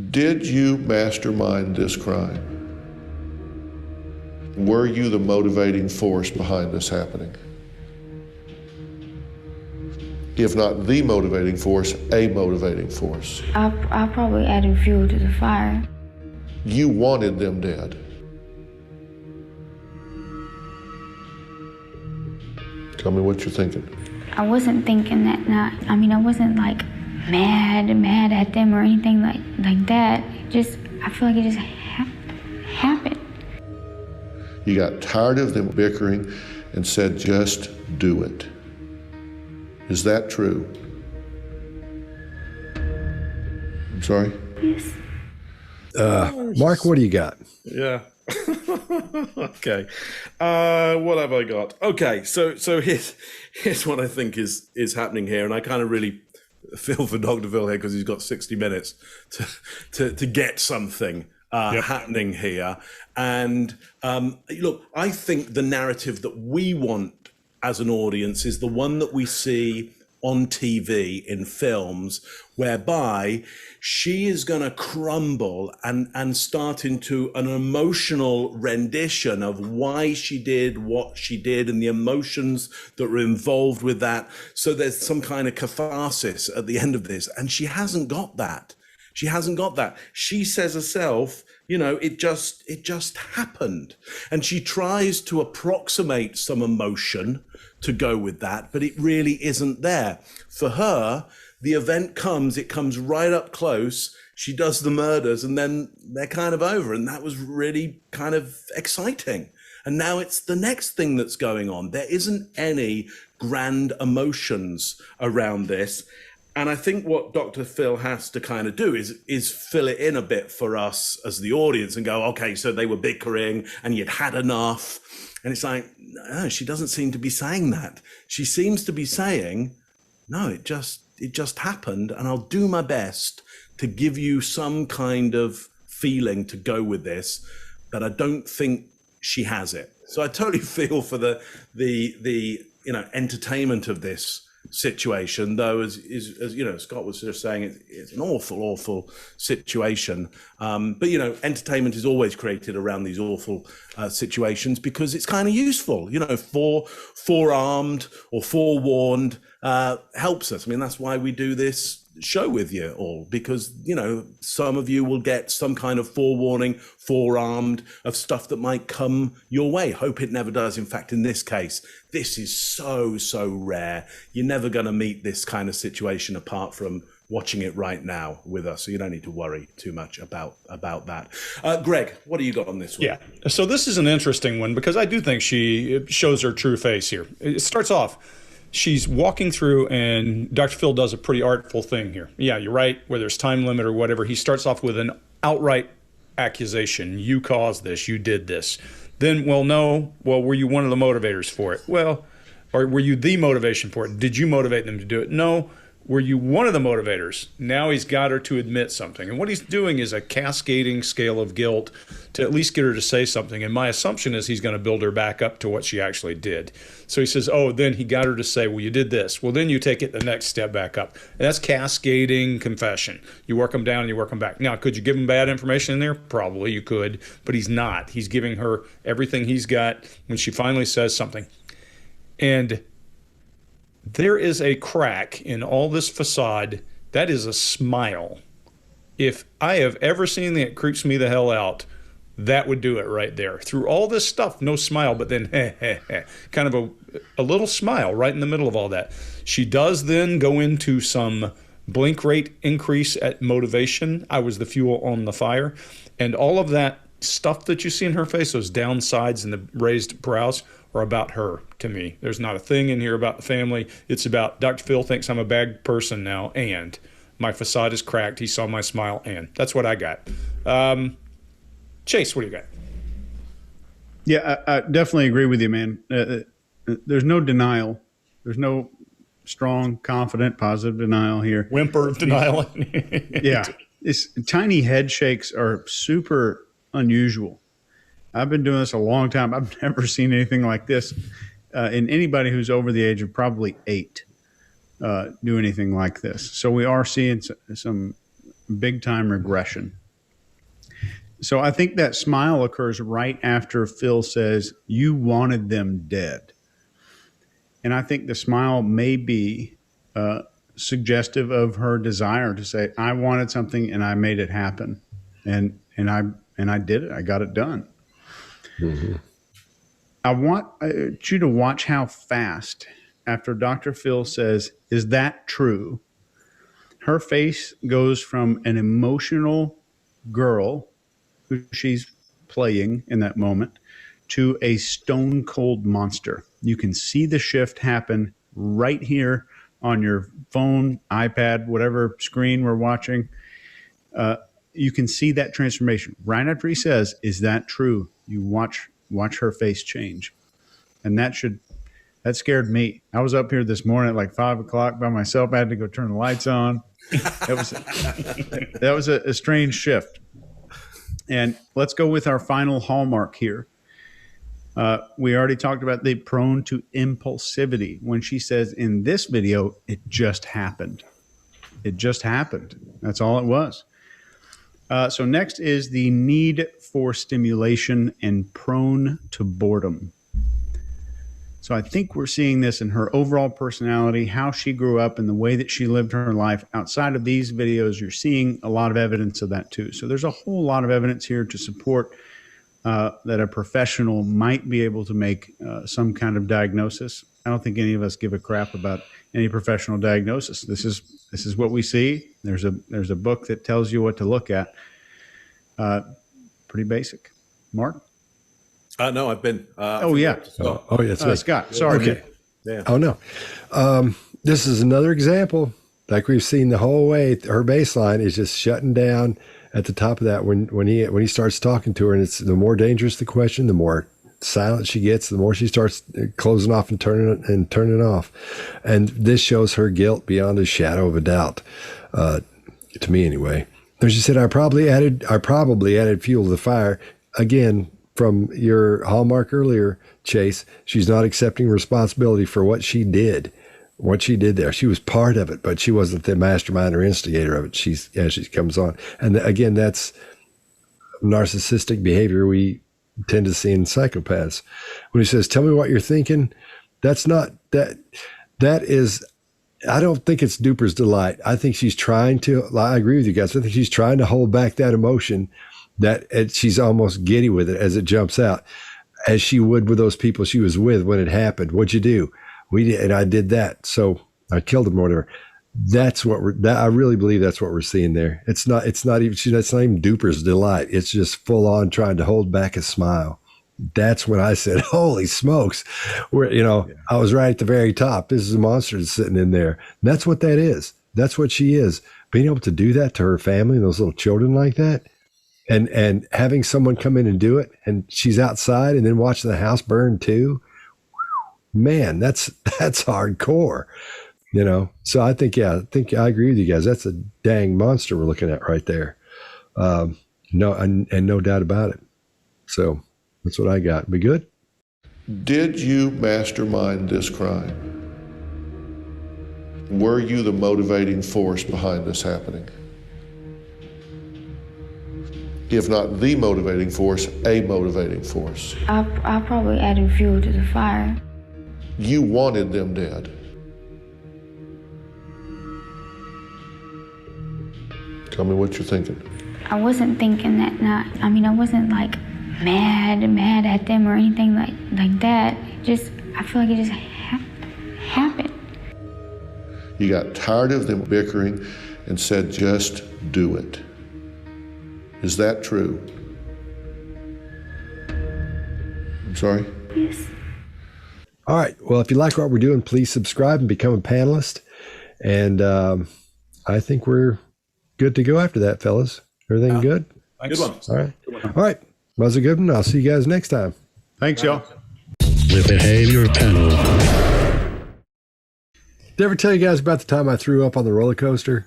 Did you mastermind this crime? Were you the motivating force behind this happening? If not the motivating force, a motivating force. I probably added fuel to the fire. You wanted them dead. Tell me what you're thinking. I wasn't thinking that night. I wasn't like mad at them or anything like that. I feel like it just happened. You got tired of them bickering and said, just do it. Is that true? I'm sorry? Yes. Mark, what do you got? Yeah. Okay. What have I got? Okay, so here's what I think is happening here, and I kind of really feel for Dr. Phil here because he's got 60 minutes to get something happening here. And look, I think the narrative that we want as an audience is the one that we see on TV in films, whereby she is going to crumble and start into an emotional rendition of why she did what she did and the emotions that were involved with that. So there's some kind of catharsis at the end of this. And she hasn't got that. She hasn't got that. She says herself You know, it just happened. And she tries to approximate some emotion to go with that, but it really isn't there. For her, the event comes, it comes right up close. She does the murders and then they're kind of over. And that was really kind of exciting. And now it's the next thing that's going on. There isn't any grand emotions around this. And I think what Dr. Phil has to kind of do is fill it in a bit for us as the audience and go, okay, so they were bickering and you'd had enough. And it's like, no, she doesn't seem to be saying that. She seems to be saying, no, it just happened. And I'll do my best to give you some kind of feeling to go with this, but I don't think she has it. So I totally feel for the entertainment of this situation, though, as you know, Scott was just saying, it's an awful situation. But you know, entertainment is always created around these awful situations because it's kind of useful. You know, forearmed or forewarned helps us. I mean, that's why we do this show with you all, because you know, some of you will get some kind of forewarning, forearmed of stuff that might come your way. Hope it never does. In fact, in this case, this is so rare. You're never going to meet this kind of situation apart from watching it right now with us, so you don't need to worry too much about that. Greg, what do you got on this one? Yeah, so this is an interesting one because I do think she shows her true face here. It starts off, she's walking through, and Dr. Phil does a pretty artful thing here. Yeah, you're right, whether there's time limit or whatever. He starts off with an outright accusation. You caused this. You did this. Then, were you one of the motivators for it? Well, or were you the motivation for it? Did you motivate them to do it? No. Were you one of the motivators? Now he's got her to admit something. And what he's doing is a cascading scale of guilt to at least get her to say something. And my assumption is he's going to build her back up to what she actually did. So he says, oh, then he got her to say, well, you did this. Well, then you take it the next step back up. And that's cascading confession. You work them down and you work them back. Now, could you give him bad information in there? Probably you could, but he's not. He's giving her everything he's got when she finally says something. And there is a crack in all this facade. That is a smile. If I have ever seen anything that creeps me the hell out, that would do it right there. Through all this stuff, no smile, but then kind of a little smile right in the middle of all that. She does then go into some blink rate increase at motivation. I was the fuel on the fire. And all of that stuff that you see in her face, those downsides and the raised brows, are about her to me. There's not a thing in here about the family. It's about Dr. Phil thinks I'm a bad person now, and my facade is cracked. He saw my smile, and that's what I got. Chase, what do you got? Yeah, I definitely agree with you, man. There's no denial. There's no strong, confident, positive denial here. Whimper of denial. Yeah. These tiny head shakes are super unusual. I've been doing this a long time. I've never seen anything like this in anybody who's over the age of probably 8 do anything like this. So we are seeing some big-time regression. So I think that smile occurs right after Phil says, you wanted them dead. And I think the smile may be suggestive of her desire to say, I wanted something and I made it happen. And I did it. I got it done. Mm-hmm. I want you to watch how fast, after Dr. Phil says, is that true? Her face goes from an emotional girl who she's playing in that moment to a stone cold monster. You can see the shift happen right here on your phone, iPad, whatever screen we're watching. You can see that transformation right after he says, is that true? You watch her face change. And that scared me. I was up here this morning at like 5 o'clock by myself. I had to go turn the lights on. That was a strange shift. And let's go with our final hallmark here. We already talked about the prone to impulsivity. When she says in this video, it just happened. It just happened. That's all it was. So next is the need for stimulation and prone to boredom. So I think we're seeing this in her overall personality, how she grew up, and the way that she lived her life. Outside of these videos, you're seeing a lot of evidence of that too. So there's a whole lot of evidence here to support that a professional might be able to make some kind of diagnosis. I don't think any of us give a crap about any professional diagnosis. This is what we see. There's a book that tells you what to look at. Pretty basic. Mark? No, I've been. Yeah. That's me. Scott. Sorry. Okay. Yeah. Oh no. This is another example, like we've seen the whole way. Her baseline is just shutting down at the top of that when he starts talking to her, and it's the more dangerous the question, the more silent she gets, the more she starts closing off and turning off. And this shows her guilt beyond a shadow of a doubt, to me anyway. And she said, I probably added fuel to the fire. Again, from your hallmark earlier, Chase, she's not accepting responsibility for what she did there. She was part of it, but she wasn't the mastermind or instigator of it. She comes on. And again, that's narcissistic behavior we tend to see in psychopaths. When he says, tell me what you're thinking, that's not that is, I don't think it's Duper's delight. I think she's trying to, I agree with you guys. I think she's trying to hold back that emotion that she's almost giddy with it as it jumps out, as she would with those people she was with when it happened. What'd you do? And I did that. So I killed him or whatever. That's what I really believe that's what we're seeing there. It's not even Duper's delight. It's just full on trying to hold back a smile. That's when I said, holy smokes, I was right at the very top. This is a monster that's sitting in there. And that's what that is. That's what she is. Being able to do that to her family and those little children like that. And having someone come in and do it, and she's outside and then watching the house burn too. Man, that's hardcore, So I think I agree with you guys. That's a dang monster we're looking at right there. No doubt about it. So that's what I got. We good? Did you mastermind this crime? Were you the motivating force behind this happening? If not the motivating force, a motivating force. I probably added fuel to the fire. You wanted them dead. Tell me what you're thinking. I wasn't thinking that night. I wasn't like mad at them or anything like that. I feel like it just happened. You got tired of them bickering and said, just do it. Is that true? I'm sorry? Yes. All right. Well, if you like what we're doing, please subscribe and become a panelist. And I think we're good to go after that, fellas. Everything good? Thanks. Good one. All right. All right. Was a good one. I'll see you guys next time. Thanks, y'all. The Behavior Panel. Did I ever tell you guys about the time I threw up on the roller coaster?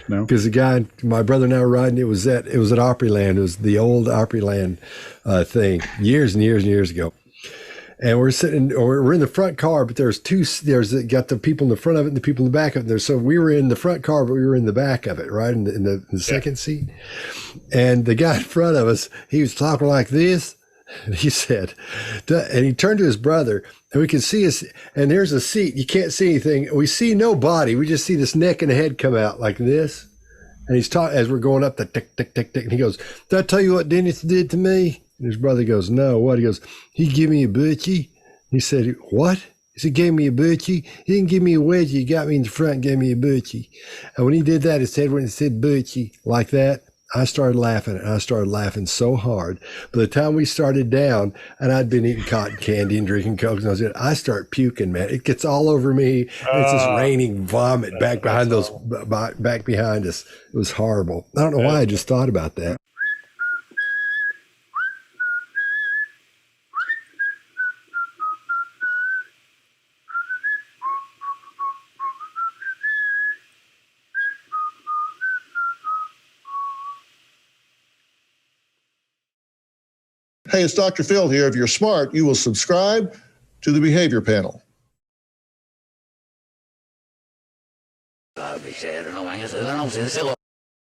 No. Because the guy, my brother and I were riding, it was at Opryland. It was the old Opryland thing years and years and years ago. And we're in the front car, but there's got the people in the front of it and the people in the back of it. So we were in the front car, but we were in the back of it, right? In the second seat. And the guy in front of us, he was talking like this. And he said, and he turned to his brother, and we could see us, and there's a seat. You can't see anything. We see no body. We just see this neck and head come out like this. And he's talking as we're going up the tick, tick, tick, tick. And he goes, did I tell you what Dennis did to me? And his brother goes, no, what? He goes, he gave me a butchie. He said, what? He said, gave me a butchie. He didn't give me a wedgie. He got me in the front and gave me a butchie. And when he did that, when it said butchie like that, I started laughing, and I started laughing so hard. By the time we started down, and I'd been eating cotton candy and drinking Coke, and I start puking, man. It gets all over me. It's just raining vomit back behind back behind us. It was horrible. I don't know why I just thought about that. Hey, it's Dr. Phil here. If you're smart, you will subscribe to the Behavior Panel.